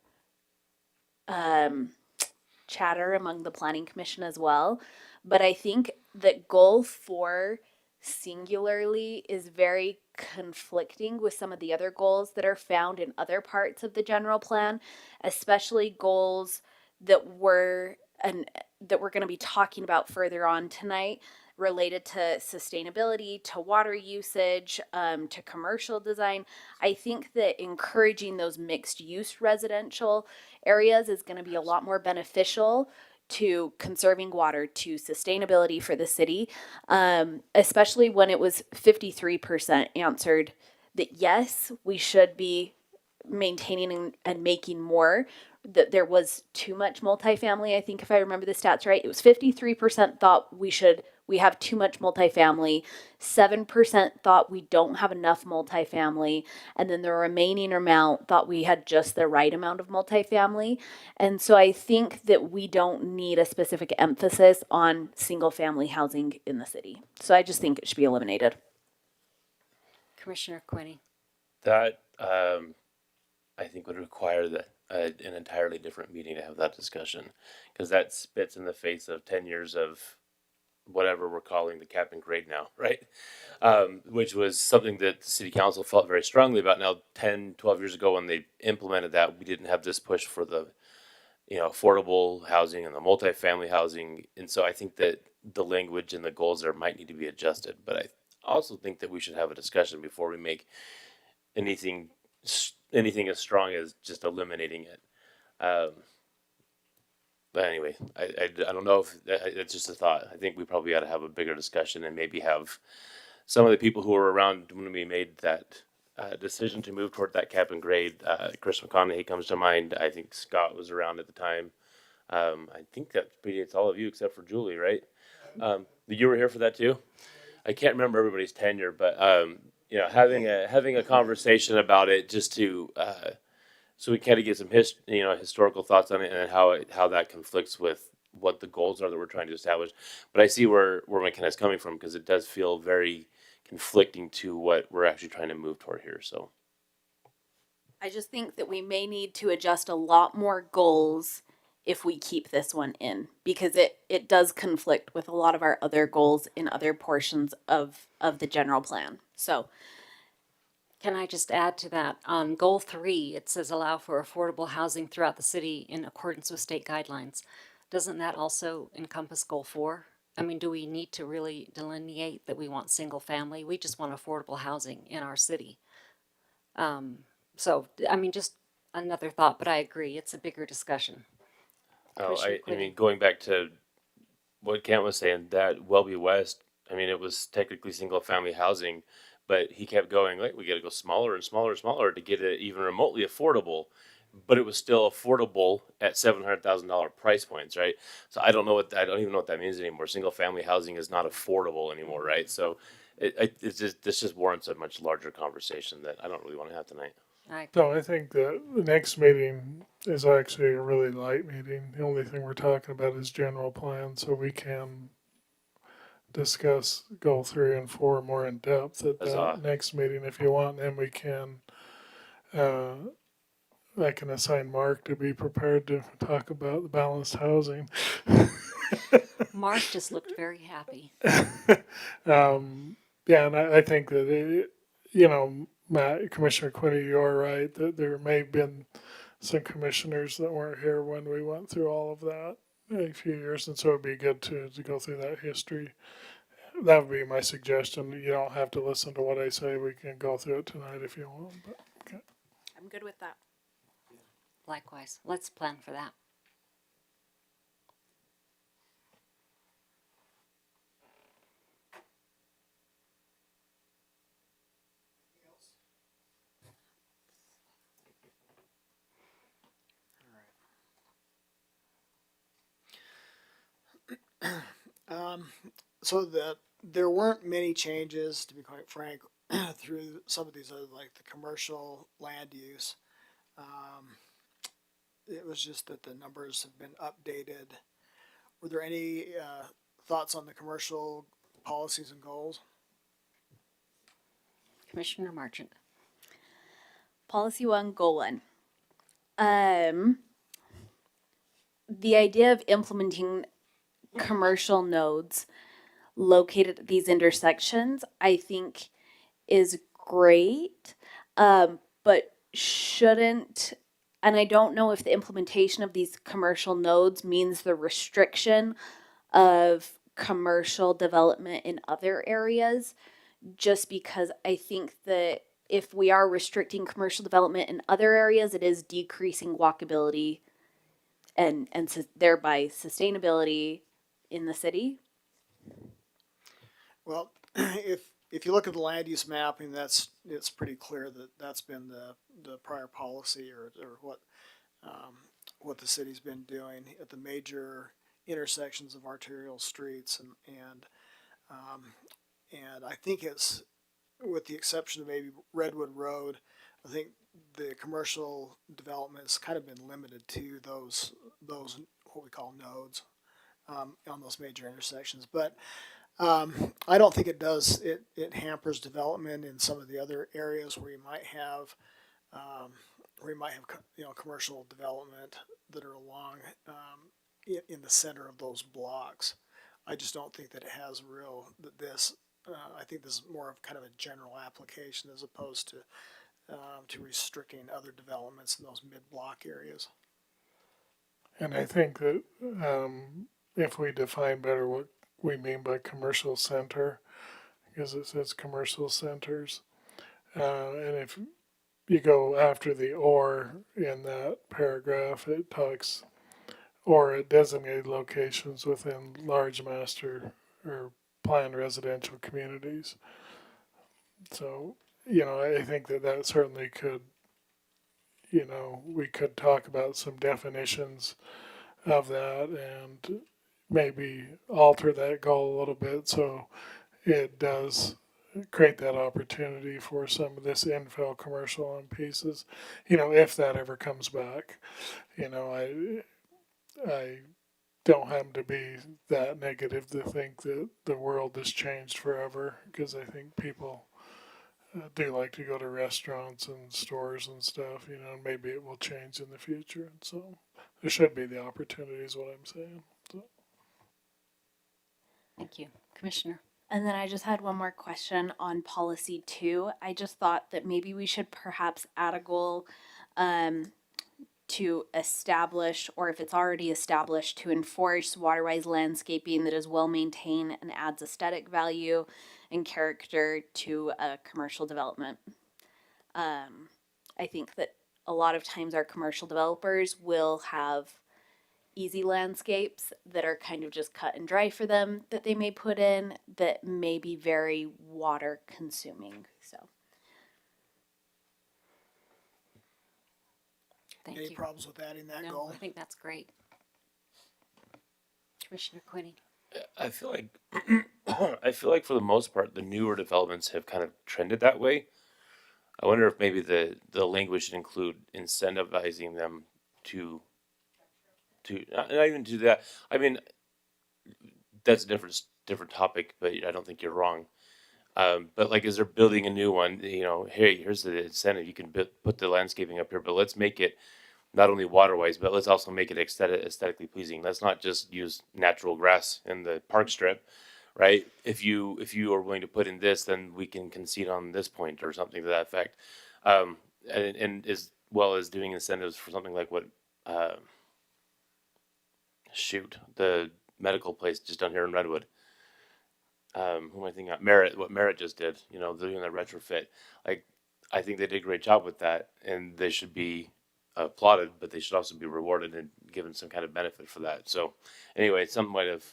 chatter among the planning commission as well. But I think that goal 4 singularly is very conflicting with some of the other goals that are found in other parts of the general plan, especially goals that we're going to be talking about further on tonight, related to sustainability, to water usage, to commercial design. I think that encouraging those mixed use residential areas is going to be a lot more beneficial to conserving water, to sustainability for the city, especially when it was 53% answered that yes, we should be maintaining and making more, that there was too much multifamily. I think if I remember the stats right, it was 53% thought we have too much multifamily, 7% thought we don't have enough multifamily, and then the remaining amount thought we had just the right amount of multifamily. And so I think that we don't need a specific emphasis on single family housing in the city. So I just think it should be eliminated. Commissioner Quinney. That I think would require an entirely different meeting to have that discussion, because that spits in the face of 10 years of whatever we're calling the cap and grade now, right? Which was something that the city council felt very strongly about. Now, 10, 12 years ago when they implemented that, we didn't have this push for the, affordable housing and the multifamily housing. And so I think that the language and the goals there might need to be adjusted. But I also think that we should have a discussion before we make anything as strong as just eliminating it. But anyway, I don't know if it's just a thought. I think we probably ought to have a bigger discussion and maybe have some of the people who were around when we made that decision to move toward that cap and grade. Chris McConaughey comes to mind. I think Scott was around at the time. I think that predates all of you except for Julie, right? You were here for that too? I can't remember everybody's tenure, but having a conversation about it just to so we kind of get some historical thoughts on it and how that conflicts with what the goals are that we're trying to establish. But I see where McKenna's coming from, because it does feel very conflicting to what we're actually trying to move toward here. So I just think that we may need to adjust a lot more goals if we keep this one in, because it does conflict with a lot of our other goals in other portions of the general plan. So Can I just add to that? On goal 3, it says allow for affordable housing throughout the city in accordance with state guidelines. Doesn't that also encompass goal 4? I mean, do we need to really delineate that we want single family? We just want affordable housing in our city. Just another thought, but I agree. It's a bigger discussion. I mean, going back to what Kent was saying, that Welby West, I mean, it was technically single family housing, but he kept going, like, we got to go smaller and smaller and smaller to get it even remotely affordable. But it was still affordable at $700,000 price points, right? So I don't even know what that means anymore. Single family housing is not affordable anymore, right? So this just warrants a much larger conversation that I don't really want to have tonight. So I think the next meeting is actually a really light meeting. The only thing we're talking about is general plan, so we can discuss goal 3 and 4 more in depth at that next meeting if you want, and we can I can assign Mark to be prepared to talk about the balanced housing. Mark just looked very happy. Yeah, and I think that, Matt, Commissioner Quinney, you're right, that there may have been some commissioners that weren't here when we went through all of that a few years, and so it'd be good to go through that history that would be my suggestion. You don't have to listen to what I say. We can go through it tonight if you want. But okay. I'm good with that. Likewise, let's plan for that. So there weren't many changes, to be quite frank, through some of these other, like the commercial land use. It was just that the numbers have been updated. Were there any thoughts on the commercial policies and goals? Commissioner Marchant. Policy 1, goal 1. The idea of implementing commercial nodes located at these intersections, I think, is great, but shouldn't, and I don't know if the implementation of these commercial nodes means the restriction of commercial development in other areas, just because I think that if we are restricting commercial development in other areas, it is decreasing walkability and thereby sustainability in the city. Well, if you look at the land use mapping, it's pretty clear that that's been the prior policy or what the city's been doing at the major intersections of arterial streets and I think it's, with the exception of maybe Redwood Road, I think the commercial development has kind of been limited to those what we call nodes on those major intersections. But I don't think it does. It hampers development in some of the other areas where you might have commercial development that are along in the center of those blocks. I just don't think that it has this. I think this is more of kind of a general application as opposed to restricting other developments in those mid-block areas. And I think that if we define better what we mean by commercial center, because it says commercial centers, and if you go after the or in that paragraph, it talks or at designated locations within large master or planned residential communities. So, I think that certainly could, we could talk about some definitions of that and maybe alter that goal a little bit so it does create that opportunity for some of this infill commercial on pieces, if that ever comes back. I don't happen to be that negative to think that the world has changed forever, because I think people do like to go to restaurants and stores and stuff, and maybe it will change in the future. And so there should be the opportunity is what I'm saying. So. Thank you. Commissioner. And then I just had one more question on policy 2. I just thought that maybe we should perhaps add a goal to establish, or if it's already established, to enforce waterwise landscaping that is well maintained and adds aesthetic value and character to a commercial development. I think that a lot of times our commercial developers will have easy landscapes that are kind of just cut and dry for them that they may put in that may be very water consuming. So Thank Any you. problems with adding that No, goal? I think that's great. Commissioner Quinney. I feel like I feel like for the most part the newer developments have kind of trended that way. I wonder if maybe the language should include incentivizing them to not even do that. I mean, that's a different topic, but I don't think you're wrong. But like, as they're building a new one, hey, here's the incentive. You can put the landscaping up here, but let's make it not only waterwise, but let's also make it aesthetically pleasing. Let's not just use natural grass in the park strip, right? If you are willing to put in this, then we can concede on this point or something to that effect. And as well as doing incentives for something like what, the medical place just down here in Redwood. who am I thinking of? Merit, what Merit just did, you know, doing the retrofit. Like, I think they did a great job with that, and they should be applauded, but they should also be rewarded and given some kind of benefit for that. So, anyway, some way of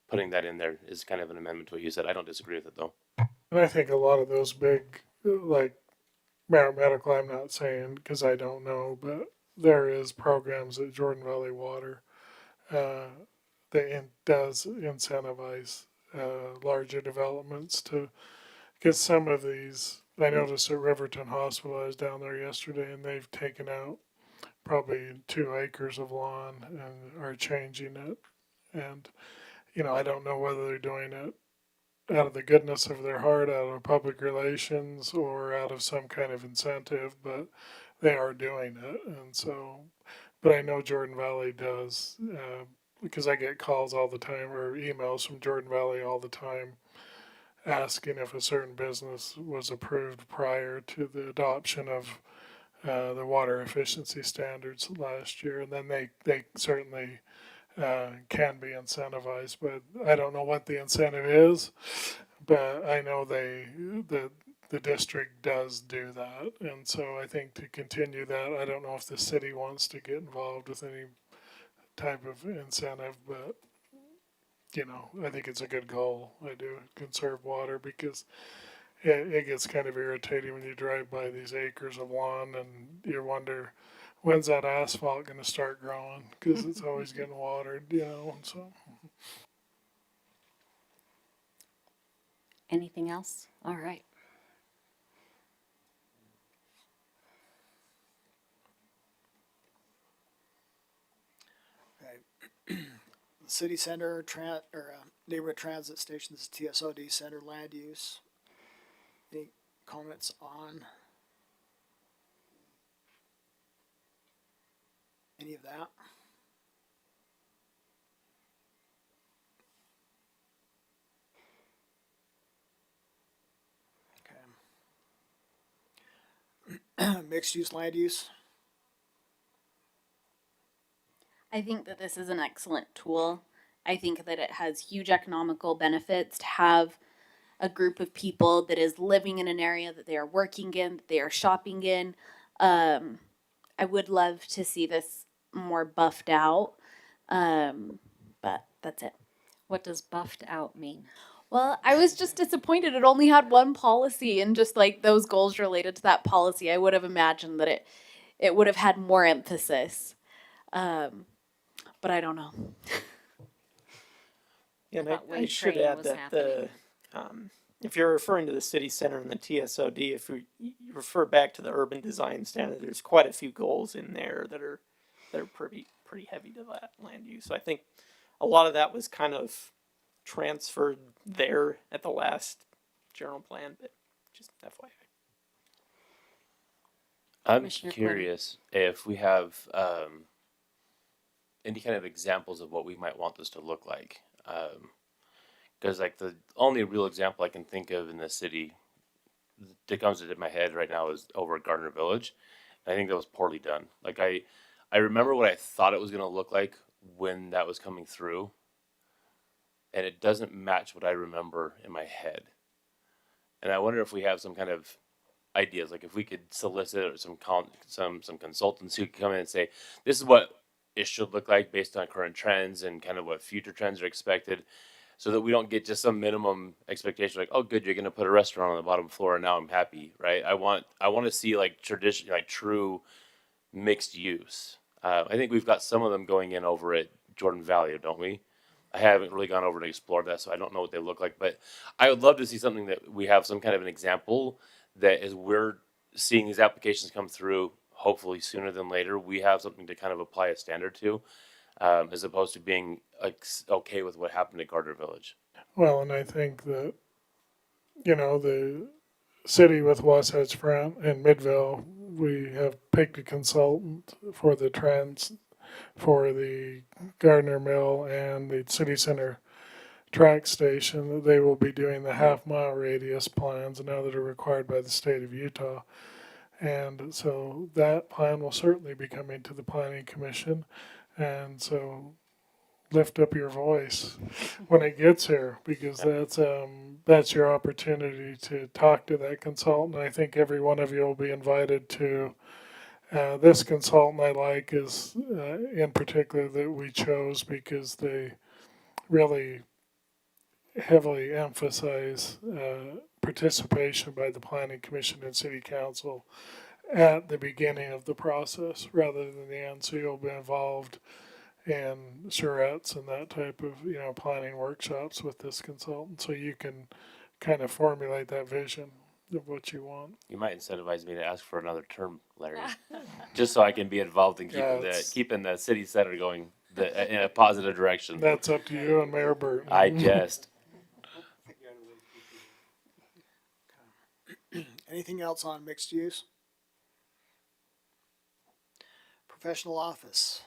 putting that in there is kind of an amendment to what you said. I don't disagree with it though. And I think a lot of those big, like Merit Medical, I'm not saying because I don't know, but there is programs at Jordan Valley Water that does incentivize larger developments to get some of these. I noticed at Riverton Hospital, I was down there yesterday, and they've taken out probably 2 acres of lawn and are changing it. And, you know, I don't know whether they're doing it out of the goodness of their heart, out of public relations, or out of some kind of incentive, but they are doing it. And so, but I know Jordan Valley does, because I get calls all the time or emails from Jordan Valley all the time asking if a certain business was approved prior to the adoption of the water efficiency standards last year. And then they certainly can be incentivized, but I don't know what the incentive is. But I know the district does do that, and so I think to continue that, I don't know if the city wants to get involved with any type of incentive, but you know, I think it's a good goal. I do conserve water because it gets kind of irritating when you drive by these acres of lawn and you wonder when's that asphalt going to start growing because it's always getting watered, you know. And so Anything else? All right. City center, neighborhood transit stations, TSOD center, land use. Any comments on any of that? Okay. Mixed use land use. I think that this is an excellent tool. I think that it has huge economical benefits to have a group of people that is living in an area that they are working in, that they are shopping in. I would love to see this more buffed out, but that's it. What does buffed out mean? Well, I was just disappointed it only had one policy and just like those goals related to that policy. I would have imagined that it would have had more emphasis. But I don't know. Yeah, and thought I weight should training add was that if you're referring to the city center and the TSOD, if you refer back to the urban design standard, there's quite a few goals in there that are pretty heavy to that land use. So I think a lot of that was kind of transferred there at the last general plan, but just FYI. I'm Commissioner curious if we have any kind of examples of what we might want this to look like. Because like the only real example I can think of in the city that comes into my head right now is over at Gardner Village. I think that was poorly done. Like I remember what I thought it was going to look like when that was coming through, and it doesn't match what I remember in my head. And I wonder if we have some kind of ideas, like if we could solicit some consultants who could come in and say, this is what it should look like based on current trends and kind of what future trends are expected, so that we don't get just some minimum expectation like, oh good, you're going to put a restaurant on the bottom floor and now I'm happy, right? I want to see like tradition, like true mixed use. I think we've got some of them going in over at Jordan Valley, don't we? I haven't really gone over to explore that, so I don't know what they look like, but I would love to see something that we have some kind of an example that as we're seeing these applications come through, hopefully sooner than later, we have something to kind of apply a standard to, as opposed to being okay with what happened at Gardner Village. well, and I think that, you know, the city with Wasatch Front and Midville, we have picked a consultant for the trends for the Gardner Mill and the city center track station that they will be doing the half-mile radius plans now that are required by the state of Utah. And so that plan will certainly be coming to the planning commission. And so lift up your voice when it gets here, because that's your opportunity to talk to that consultant. I think every one of you will be invited to. This consultant I like is in particular that we chose because they really heavily emphasize participation by the planning commission and city council at the beginning of the process rather than the end. So you'll be involved in charrettes and that type of planning workshops with this consultant, so you can kind of formulate that vision of what you want. You might incentivize me to ask for another term, Larry, just so I can be involved in keeping the city center going in a positive direction. That's up to you and Mayor Burton. I jest. Anything else on mixed use? Professional office.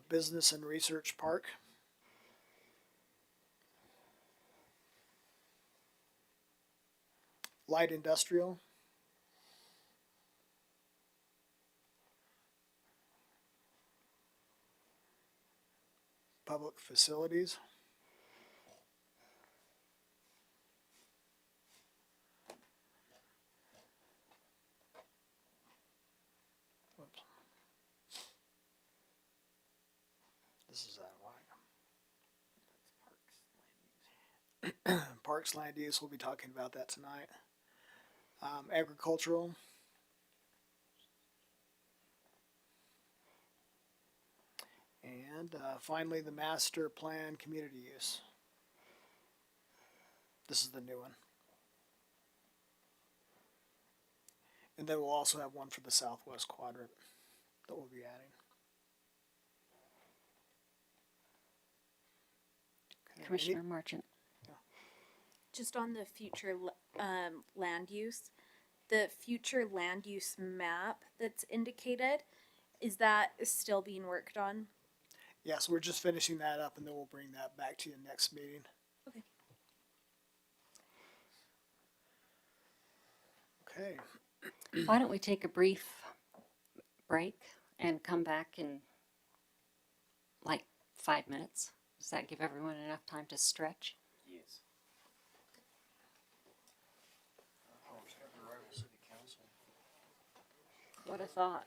Business and research park. Light industrial. Public facilities. Whoops. This is out of line. Parks, land use, we'll be talking about that tonight. Agricultural. And finally, the master plan community use. This is the new one. And then we'll also have one for the southwest quadrant that we'll be adding. Okay, Commissioner Marchant. Just on the future land use, the future land use map that's indicated, is that still being worked on? Yeah, so we're just finishing that up and then we'll bring that back to you next meeting. Okay. Okay. Why don't we take a brief break and come back in like 5 minutes? Does that give everyone enough time to stretch? Yes. What a thought.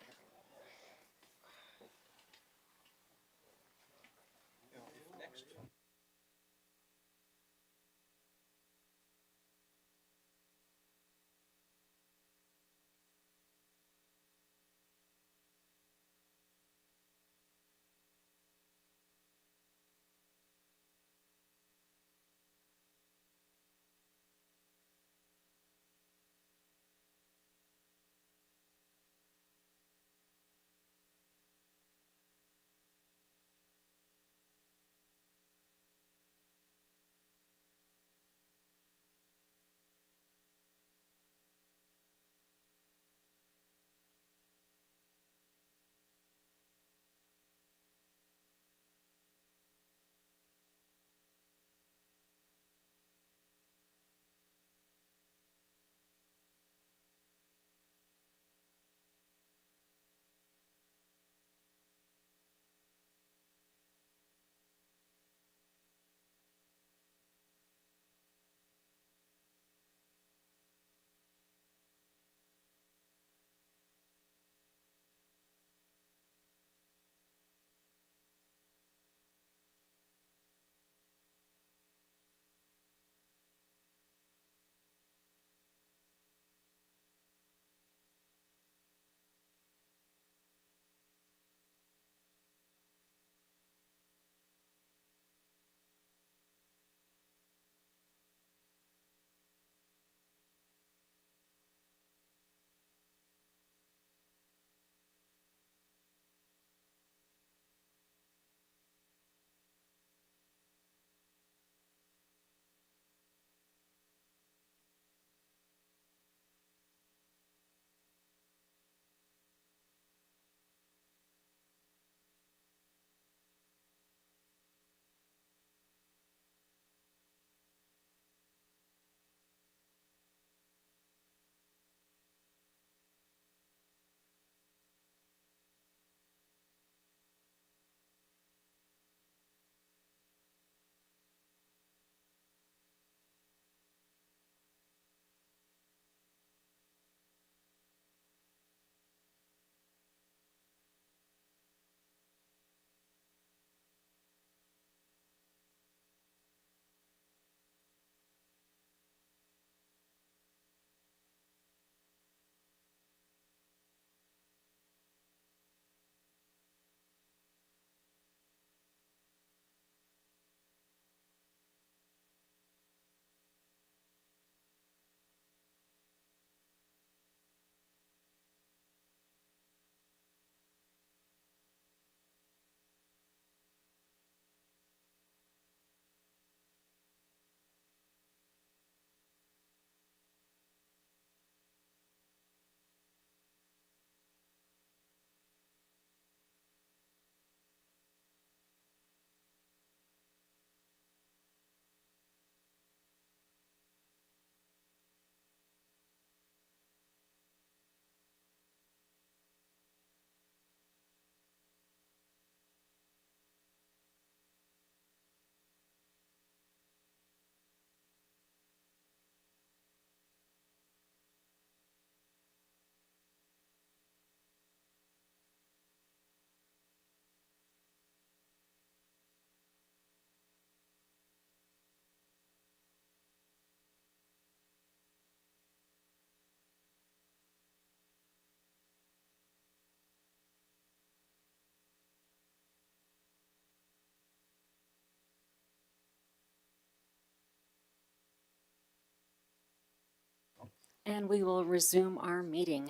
And we will resume our meeting.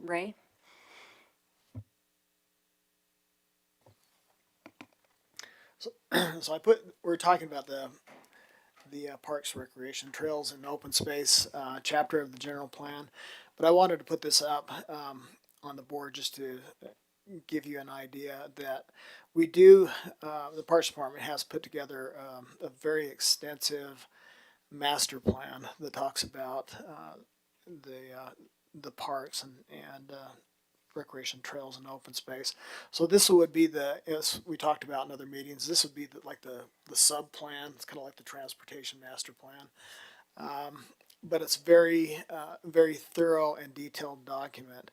Ray? So we're talking about the Parks, Recreation, Trails, and Open Space chapter of the general plan, but I wanted to put this up on the board just to give you an idea that we do. The Parks Department has put together a very extensive master plan that talks about the parks and recreation trails and open space. So this would be as we talked about in other meetings, this would be like the sub plan. It's kind of like the transportation master plan. But it's very thorough and detailed document.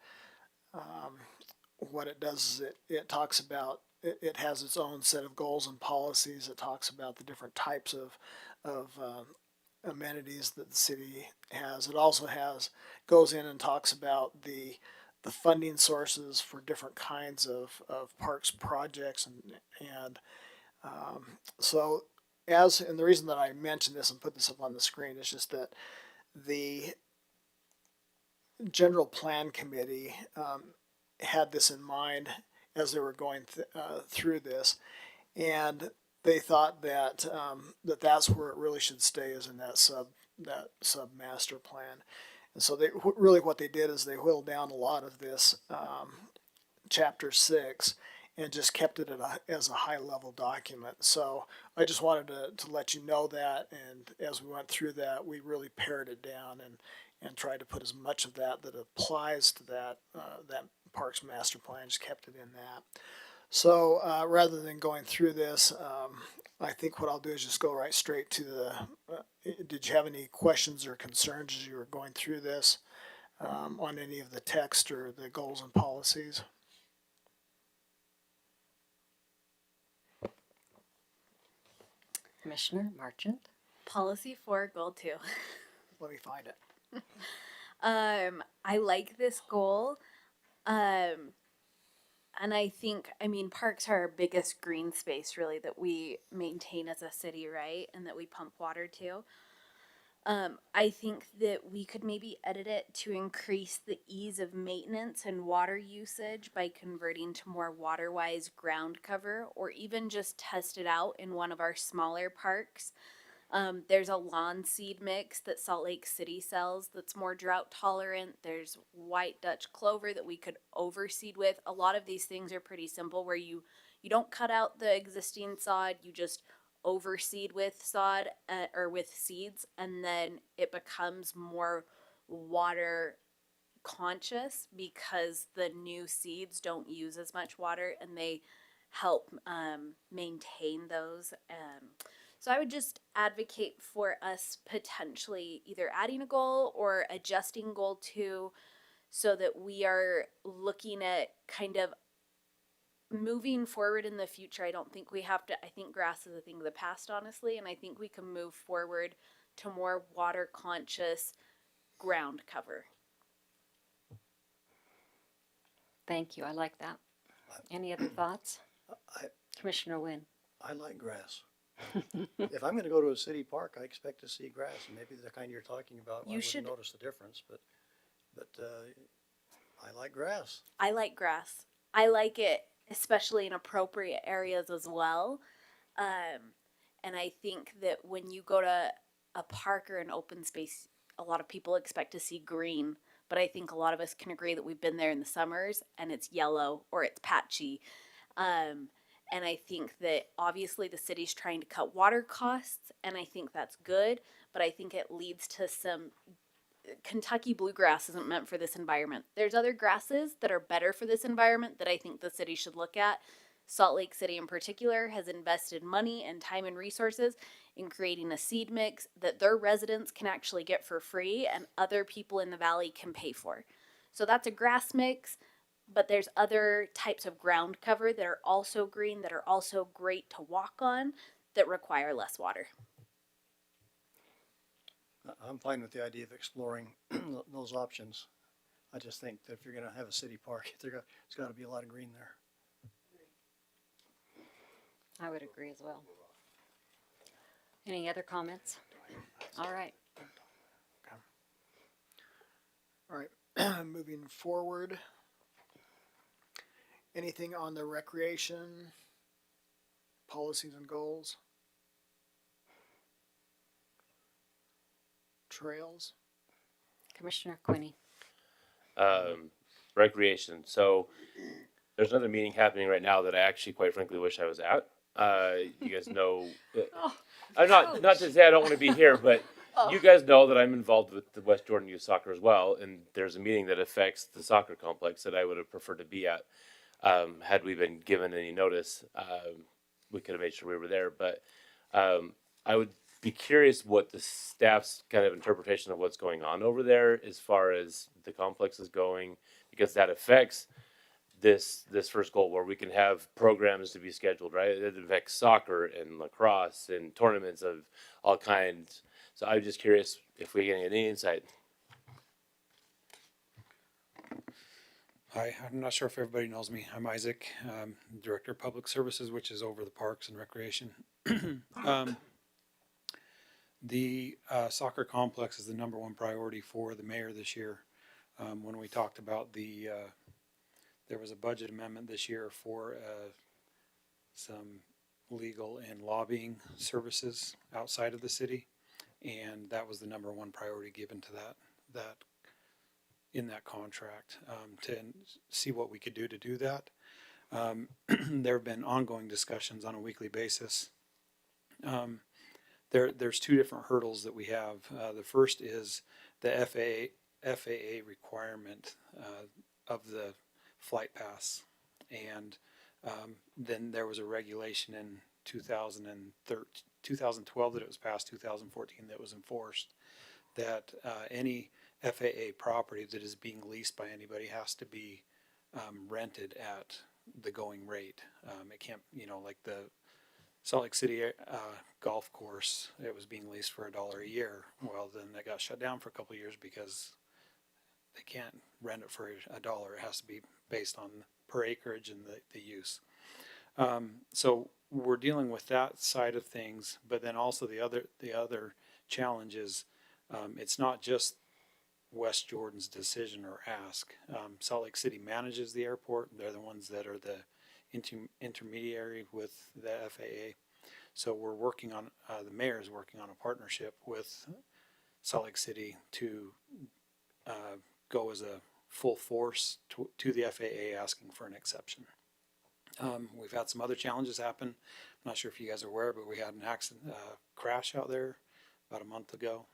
What it does is it talks about, it has its own set of goals and policies. It talks about the different types of amenities that the city has. It also goes in and talks about the funding sources for different kinds of parks projects and and the reason that I mentioned this and put this up on the screen is just that the general plan committee had this in mind as they were going through this, and they thought that that's where it really should stay, is in that sub master plan. And so what they did is they whittled down a lot of this chapter 6 and just kept it as a high level document. So I just wanted to let you know that, and as we went through that, we really pared it down and tried to put as much of that applies to that Parks Master Plan, just kept it in that. So rather than going through this, I think what I'll do is just go right straight to did you have any questions or concerns as you were going through this on any of the text or the goals and policies? Commissioner Marchant? Policy 4, goal 2. Let me find it. I like this goal. And I think, parks are our biggest green space, really, that we maintain as a city, right? And that we pump water to. I think that we could maybe edit it to increase the ease of maintenance and water usage by converting to more water-wise ground cover, or even just test it out in one of our smaller parks. There's a lawn seed mix that Salt Lake City sells that's more drought tolerant. There's white Dutch clover that we could overseed with. A lot of these things are pretty simple, where you don't cut out the existing sod, you just overseed with sod or with seeds, and then it becomes more water conscious because the new seeds don't use as much water and they help maintain those. So I would just advocate for us potentially either adding a goal or adjusting goal 2 so that we are looking at kind of moving forward in the future. I don't think we have to, I think grass is a thing of the past, honestly, and I think we can move forward to more water conscious ground cover. Thank you. I like that. Any other thoughts? Commissioner Wynn? I like grass. If I'm gonna go to a city park, I expect to see grass, and maybe the kind you're talking about, I wouldn't notice the difference, but I like grass. I like grass. I like it, especially in appropriate areas as well. And I think that when you go to a park or an open space, a lot of people expect to see green, but I think a lot of us can agree that we've been there in the summers and it's yellow or it's patchy. And I think that obviously the city's trying to cut water costs, and I think that's good, but I think it leads to some Kentucky bluegrass isn't meant for this environment. There's other grasses that are better for this environment that I think the city should look at. Salt Lake City in particular has invested money and time and resources in creating a seed mix that their residents can actually get for free and other people in the valley can pay for. So that's a grass mix, but there's other types of ground cover that are also green, that are also great to walk on, that require less water. I'm fine with the idea of exploring those options. I just think that if you're gonna have a city park, there's gotta be a lot of green there. I would agree as well. Any other comments? All right. All right, moving forward. Anything on the recreation policies and goals? Trails? Commissioner Quinney. Recreation. So there's another meeting happening right now that I actually, quite frankly, wish I was at. You guys know, I'm not to say I don't want to be here, but you guys know that I'm involved with the West Jordan Youth Soccer as well, and there's a meeting that affects the soccer complex that I would have preferred to be at. Had we been given any notice, we could have made sure we were there. But I would be curious what the staff's kind of interpretation of what's going on over there as far as the complex is going, because that affects this first goal where we can have programs to be scheduled, right? It affects soccer and lacrosse and tournaments of all kinds. So I'm just curious if we get any insight. Hi, I'm not sure if everybody knows me. I'm Isaac, Director of Public Services, which is over the Parks and Recreation. The soccer complex is the number one priority for the mayor this year. When we talked about there was a budget amendment this year for some legal and lobbying services outside of the city, and that was the number one priority given to that in that contract, to see what we could do to do that. There have been ongoing discussions on a weekly basis. There's two different hurdles that we have. The first is the FAA requirement of the flight pass, and then there was a regulation in 2012 that it was passed, 2014 that was enforced, that any FAA property that is being leased by anybody has to be rented at the going rate. It can't, like the Salt Lake City golf course, it was being leased for $1 a year. Well, then they got shut down for a couple of years because they can't rent it for $1. It has to be based on per acreage and the use. So we're dealing with that side of things, but then also the other challenge is it's not just West Jordan's decision or ask. Salt Lake City manages the airport. They're the ones that are the intermediary with the FAA. So we're working on, the mayor is working on a partnership with Salt Lake City to go as a full force to the FAA asking for an exception. We've had some other challenges happen. I'm not sure if you guys are aware, but we had an accident, crash out there about a month ago.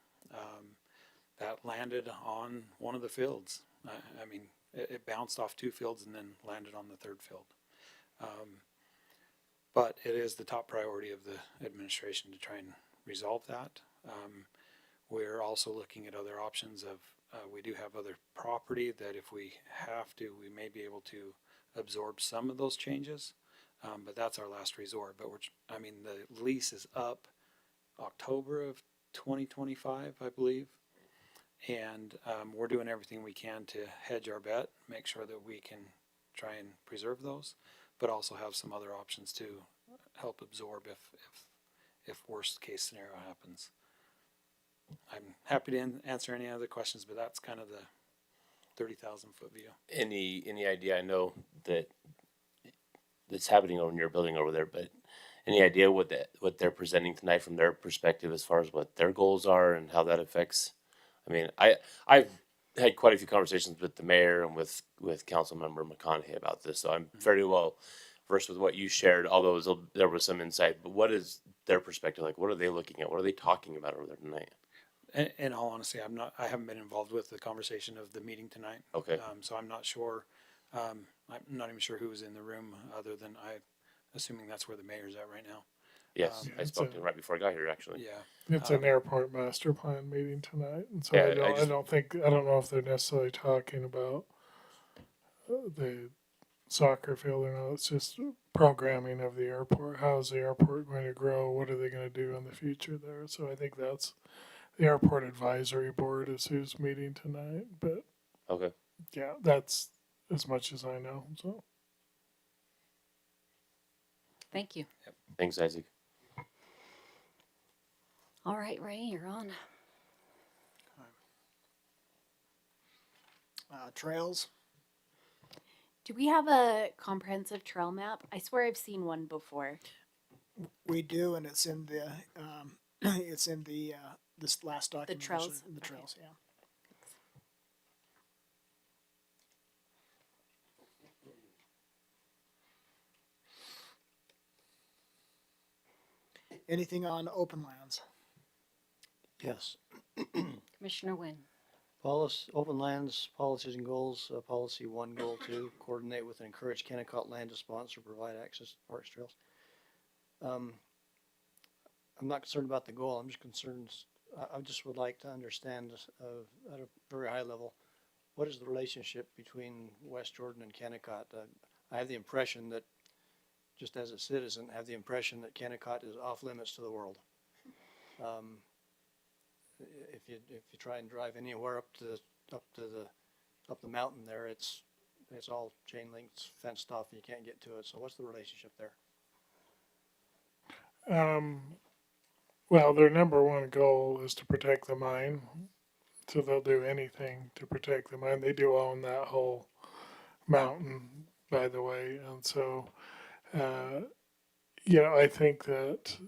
That landed on one of the fields. I mean, it bounced off 2 fields and then landed on the 3rd field. But it is the top priority of the administration to try and resolve that. We're also looking at other options of, we do have other property that if we have to, we may be able to absorb some of those changes. But that's our last resort. But the lease is up October of 2025, I believe. And we're doing everything we can to hedge our bet, make sure that we can try and preserve those, but also have some other options to help absorb if worst case scenario happens. I'm happy to answer any other questions, but that's kind of the 30,000 foot view. Any idea? I know that it's happening over in your building over there, but any idea what they're presenting tonight from their perspective as far as what their goals are and how that affects? I mean, I've had quite a few conversations with the mayor and with council member McConaughey about this, so I'm very well versed with what you shared, although there was some insight. But what is their perspective like? What are they looking at? What are they talking about over there tonight? In all honesty, I haven't been involved with the conversation of the meeting tonight. Okay. So I'm not sure. I'm not even sure who was in the room other than assuming that's where the mayor's at right now. Yes, I spoke to him right before I got here, actually. Yeah. It's an airport master plan meeting tonight, and so Yeah, I don't know if they're necessarily talking about the soccer field or not. It's just programming of the airport. How is the airport going to grow? What are they going to do in the future there? So I think that's the airport advisory board is who's meeting tonight. But Okay. yeah, that's as much as I know. So Thank you. Thanks, Isaac. All right, Ray, you're on. Trails. Do we have a comprehensive trail map? I swear I've seen one before. We do, and it's in the it's in the this last document. trails? The Okay. trails, yeah. Anything on open lands? Yes. Commissioner Wynn. Open lands, policies and goals, policy 1, goal 2, coordinate with and encourage Kennecott land to sponsor, provide access to parks, trails. I'm not concerned about the goal, I'm just concerned, I just would like to understand, at a very high level, what is the relationship between West Jordan and Kennecott? I have the impression that, just as a citizen, have the impression that Kennecott is off limits to the world. If you try and drive anywhere up the mountain there, it's all chain links, fenced off, and you can't get to it. So what's the relationship there? Well, their number one goal is to protect the mine, so they'll do anything to protect the mine. They do own that whole mountain, by the way, and so I think that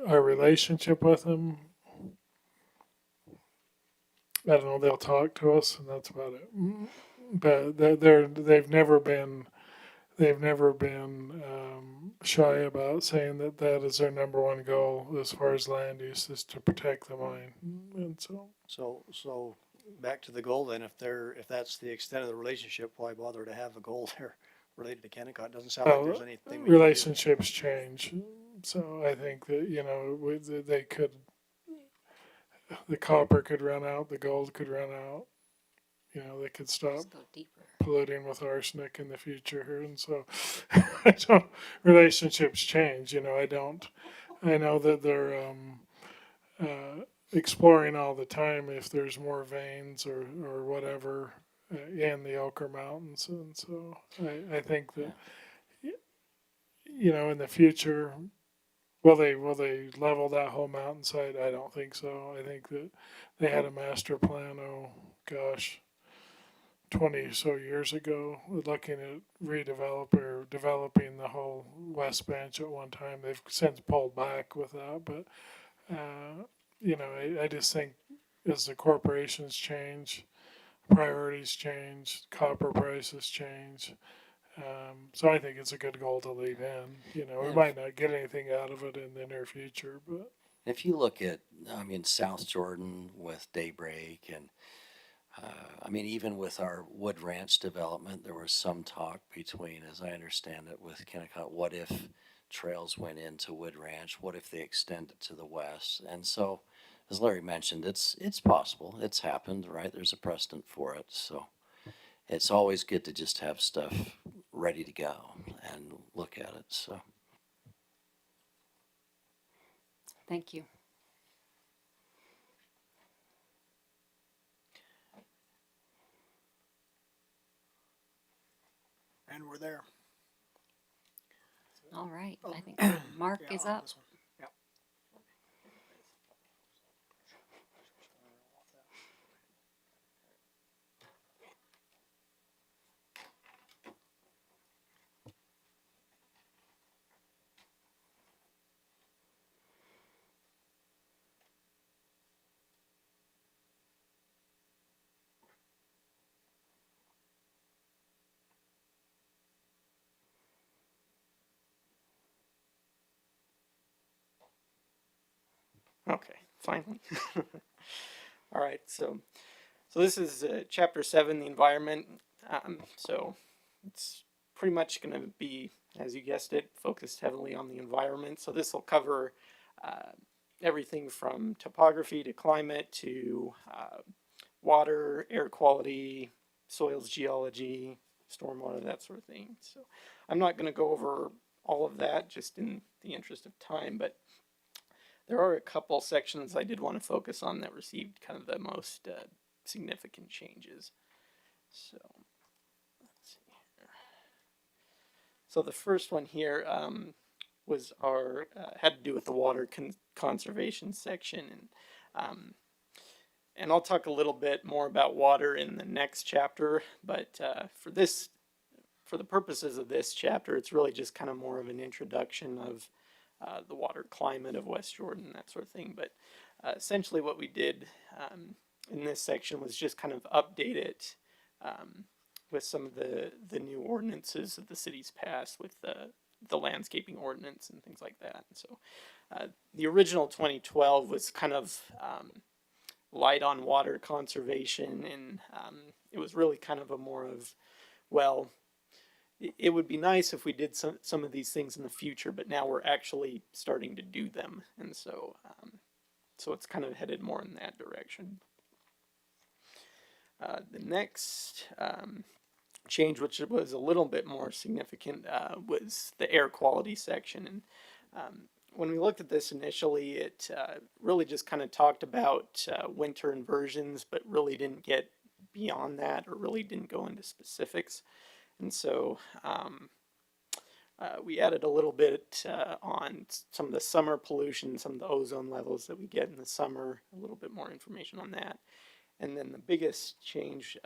our relationship with them, I don't know, they'll talk to us, and that's about it. But they've never been shy about saying that is their number one goal as far as land use is to protect the mine, and so. So back to the goal then. If that's the extent of the relationship, why bother to have a goal there related to Kennecott? Doesn't sound like there's anything we can do. Relationships change, so I think that they could. The copper could run out, the gold could run out. They could stop Just go deeper. polluting with arsenic in the future, and so relationships change. I know that they're exploring all the time if there's more veins or whatever in the Ochre Mountains, and so I think that in the future. Will they level that whole mountainside? I don't think so. I think that they had a master plan, 20 so years ago, looking at developing the whole West Bench at one time. They've since pulled back with that, but I just think as the corporations change, priorities change, copper prices change. So I think it's a good goal to leave in. We might not get anything out of it in the near future, but If you look at, South Jordan with Daybreak and, even with our Wood Ranch development, there was some talk between, as I understand it, with Kennecott, what if trails went into Wood Ranch? What if they extended to the west? And so, as Larry mentioned, it's possible. It's happened, right? There's a precedent for it. So it's always good to just have stuff ready to go and look at it. So. Thank you. And we're there. All right. I think Mark is on up. this one. Yeah. Okay, finally. All right, so this is chapter 7, the environment. So it's pretty much going to be, as you guessed it, focused heavily on the environment. So this will cover everything from topography to climate to water, air quality, soils geology, stormwater, that sort of thing. So I'm not going to go over all of that just in the interest of time, but there are a couple sections I did want to focus on that received kind of the most significant changes. So let's see here. So the first one here was had to do with the water conservation section, and and I'll talk a little bit more about water in the next chapter, but for the purposes of this chapter, it's really just kind of more of an introduction of the water climate of West Jordan, that sort of thing. But essentially what we did in this section was just kind of update it with some of the new ordinances that the city's passed with the landscaping ordinance and things like that. And so the original 2012 was kind of light on water conservation, and it was really kind of a more of, well, it would be nice if we did some of these things in the future, but now we're actually starting to do them. And so so it's kind of headed more in that direction. The next change, which was a little bit more significant, was the air quality section. And when we looked at this initially, it really just kind of talked about winter inversions, but really didn't get beyond that, or really didn't go into specifics. And so we added a little bit on some of the summer pollution, some of the ozone levels that we get in the summer, a little bit more information on that. And then the biggest change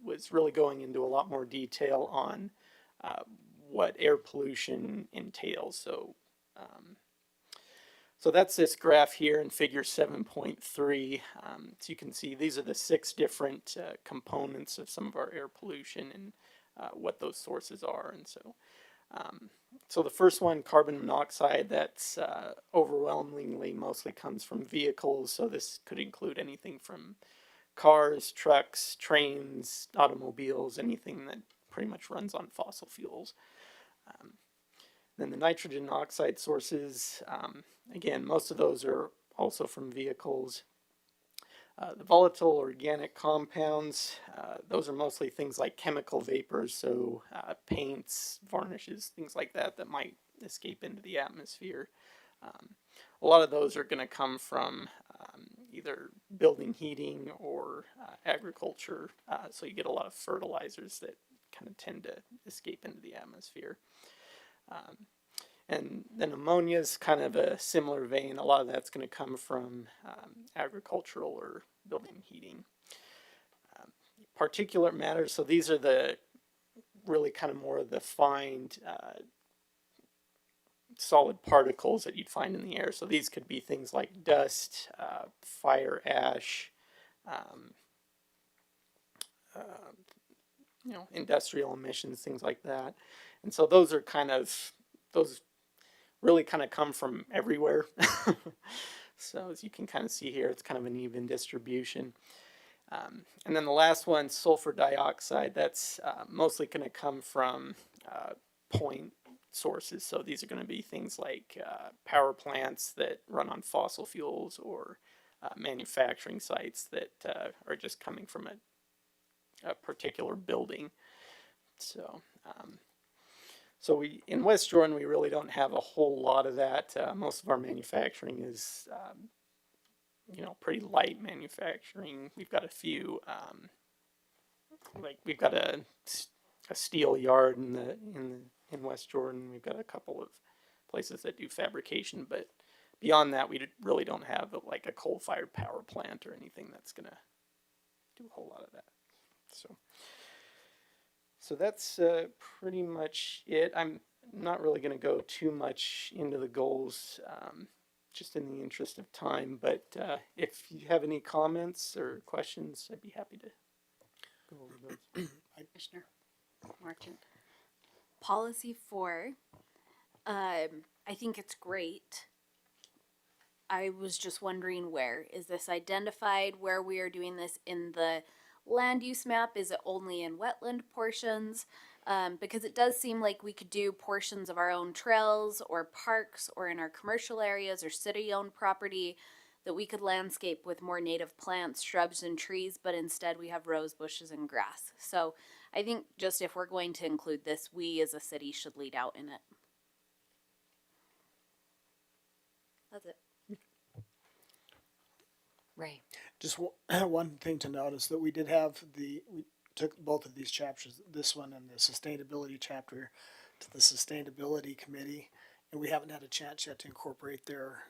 was really going into a lot more detail on what air pollution entails. So so that's this graph here in figure 7.3. So you can see these are the 6 different components of some of our air pollution and what those sources are. And so so the first one, carbon monoxide, that's overwhelmingly mostly comes from vehicles. So this could include anything from cars, trucks, trains, automobiles, anything that pretty much runs on fossil fuels. Then the nitrogen oxide sources, again, most of those are also from vehicles. The volatile organic compounds, those are mostly things like chemical vapors, so paints, varnishes, things like that that might escape into the atmosphere. A lot of those are going to come from either building heating or agriculture, so you get a lot of fertilizers that kind of tend to escape into the atmosphere. And then ammonia is kind of a similar vein. A lot of that's going to come from agricultural or building heating. Particulate matters, so these are the really kind of more of the fine solid particles that you'd find in the air. So these could be things like dust, fire ash, industrial emissions, things like that. And so those are kind of, those really kind of come from everywhere. So as you can kind of see here, it's kind of an even distribution. And then the last one, sulfur dioxide, that's mostly going to come from point sources. So these are going to be things like power plants that run on fossil fuels, or manufacturing sites that are just coming from a particular building. So so we, in West Jordan, we really don't have a whole lot of that. Most of our manufacturing is pretty light manufacturing. We've got a few, like we've got a steel yard in West Jordan. We've got a couple of places that do fabrication, but beyond that, we really don't have like a coal-fired power plant or anything that's gonna do a whole lot of that. So that's pretty much it. I'm not really going to go too much into the goals, just in the interest of time. But if you have any comments or questions, I'd be happy to go over those. Commissioner Marchant. Policy 4, I think it's great. I was just wondering, where is this identified, where we are doing this in the land use map? Is it only in wetland portions? Because it does seem like we could do portions of our own trails or parks or in our commercial areas or city-owned property that we could landscape with more native plants, shrubs, and trees, but instead we have rose bushes and grass. So I think just if we're going to include this, we as a city should lead out in it. That's it. Ray. Just one thing to notice, that we took both of these chapters, this one and the sustainability chapter, to the sustainability committee, and we haven't had a chance yet to incorporate their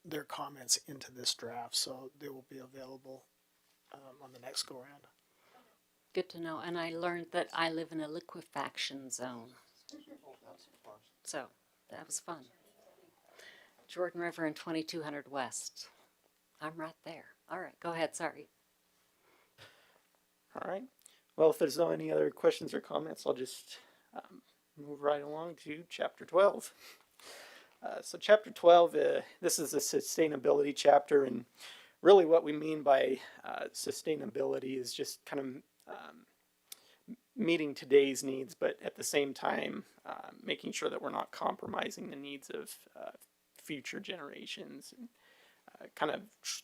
their comments into this draft, so they will be available on the next go round. Good to know. And I learned that I live in a liquefaction zone. So that was fun. Jordan River and 2200 West. I'm right there. All right, go ahead. Sorry. All right. Well, if there's no any other questions or comments, I'll just move right along to chapter 12. So chapter 12, this is a sustainability chapter, and really what we mean by sustainability is just kind of meeting today's needs, but at the same time making sure that we're not compromising the needs of future generations, and kind of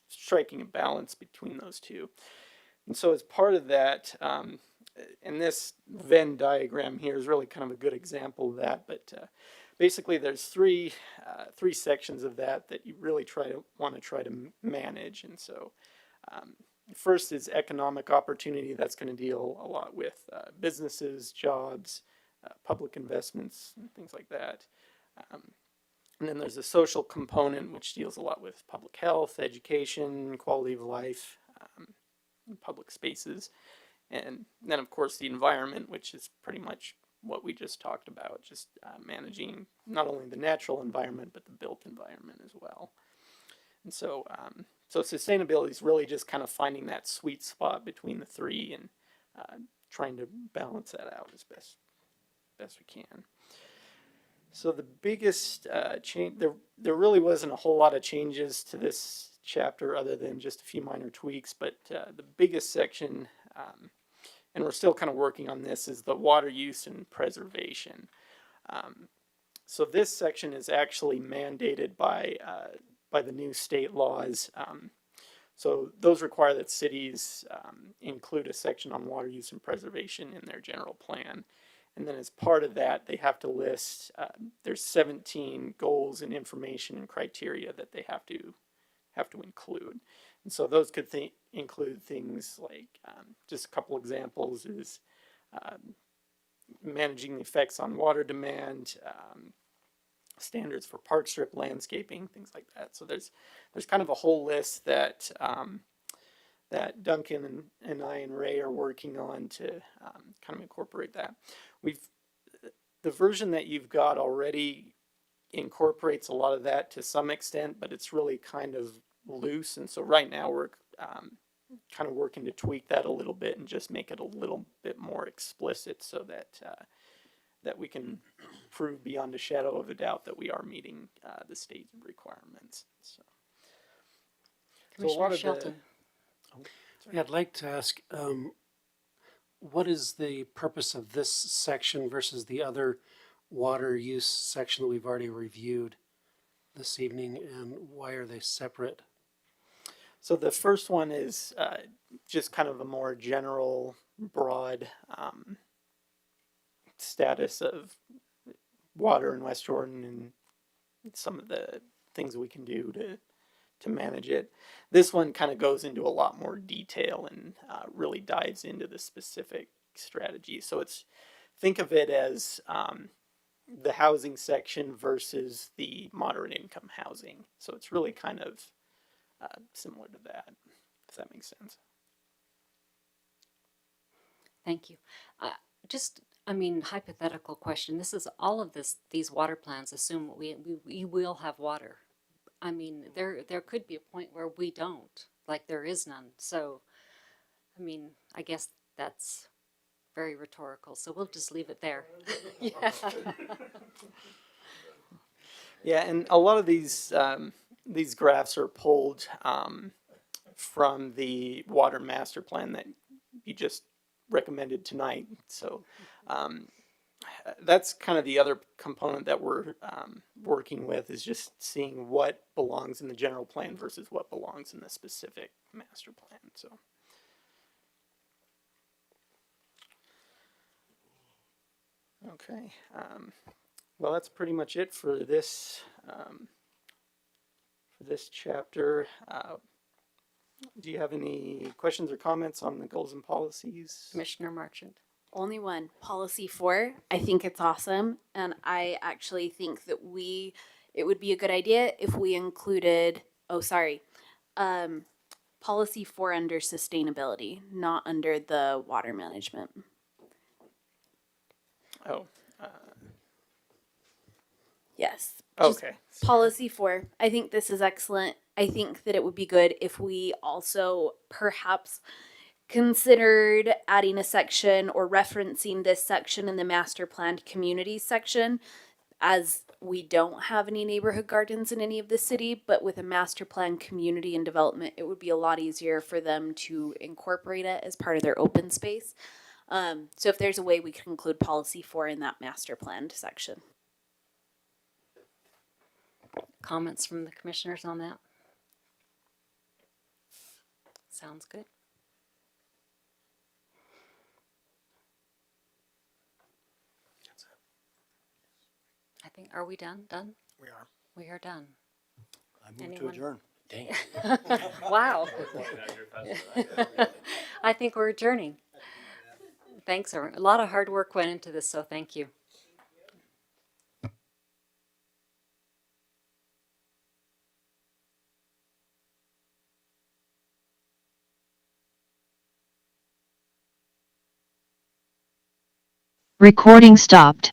striking a balance between those two. And so as part of that, and this Venn diagram here is really kind of a good example of that, but basically there's three sections of that you really want to try to manage. And so first is economic opportunity. That's going to deal a lot with businesses, jobs, public investments, and things like that. And then there's a social component, which deals a lot with public health, education, quality of life, public spaces. And then, of course, the environment, which is pretty much what we just talked about, just managing not only the natural environment, but the built environment as well. And so, so sustainability is really just kind of finding that sweet spot between the three and trying to balance that out as best we can. So the biggest change, there really wasn't a whole lot of changes to this chapter other than just a few minor tweaks, but the biggest section, and we're still kind of working on this, is the water use and preservation. So this section is actually mandated by the new state laws. So those require that cities include a section on water use and preservation in their general plan. And then as part of that, they have to list, there's 17 goals and information and criteria that they have to include. And so those could include things like, just a couple examples is managing the effects on water demand, standards for park strip landscaping, things like that. So there's kind of a whole list that that Duncan and I and Ray are working on to kind of incorporate that. The version that you've got already incorporates a lot of that to some extent, but it's really kind of loose. And so right now we're kind of working to tweak that a little bit and just make it a little bit more explicit so that that we can prove beyond a shadow of a doubt that we are meeting the state requirements. So Commissioner Shelton. Yeah, I'd like to ask, what is the purpose of this section versus the other water use section that we've already reviewed this evening, and why are they separate? So the first one is just kind of a more general, broad status of water in West Jordan and some of the things we can do to manage it. This one kind of goes into a lot more detail and really dives into the specific strategy. So think of it as the housing section versus the moderate income housing. So it's really kind of similar to that, if that makes sense. Thank you. Hypothetical question. This is all of these water plans assume we will have water. I mean, there could be a point where we don't, like there is none. So, I mean, I guess that's very rhetorical. So we'll just leave it there. Yeah. Yeah, and a lot of these graphs are pulled from the water master plan that you just recommended tonight. So that's kind of the other component that we're working with, is just seeing what belongs in the general plan versus what belongs in the specific master plan. So okay, well, that's pretty much it for this chapter. Do you have any questions or comments on the goals and policies? Commissioner Marchant. Only one. Policy 4. I think it's awesome. And I actually think that it would be a good idea if we included, policy 4 under sustainability, not under the water management. Oh, Yes. Just okay. policy 4. I think this is excellent. I think that it would be good if we also perhaps considered adding a section or referencing this section in the master planned communities section, as we don't have any neighborhood gardens in any of the city, but with a master plan community and development, it would be a lot easier for them to incorporate it as part of their open space. So if there's a way we can include policy 4 in that master planned section. Comments from the commissioners on that? Sounds good. I think, are we done? Done? We are. We are done. I move to Anyone? adjourn. Dang. Wow. I think we're adjourning. Thanks, everyone. A lot of hard work went into this, so thank you. Recording stopped.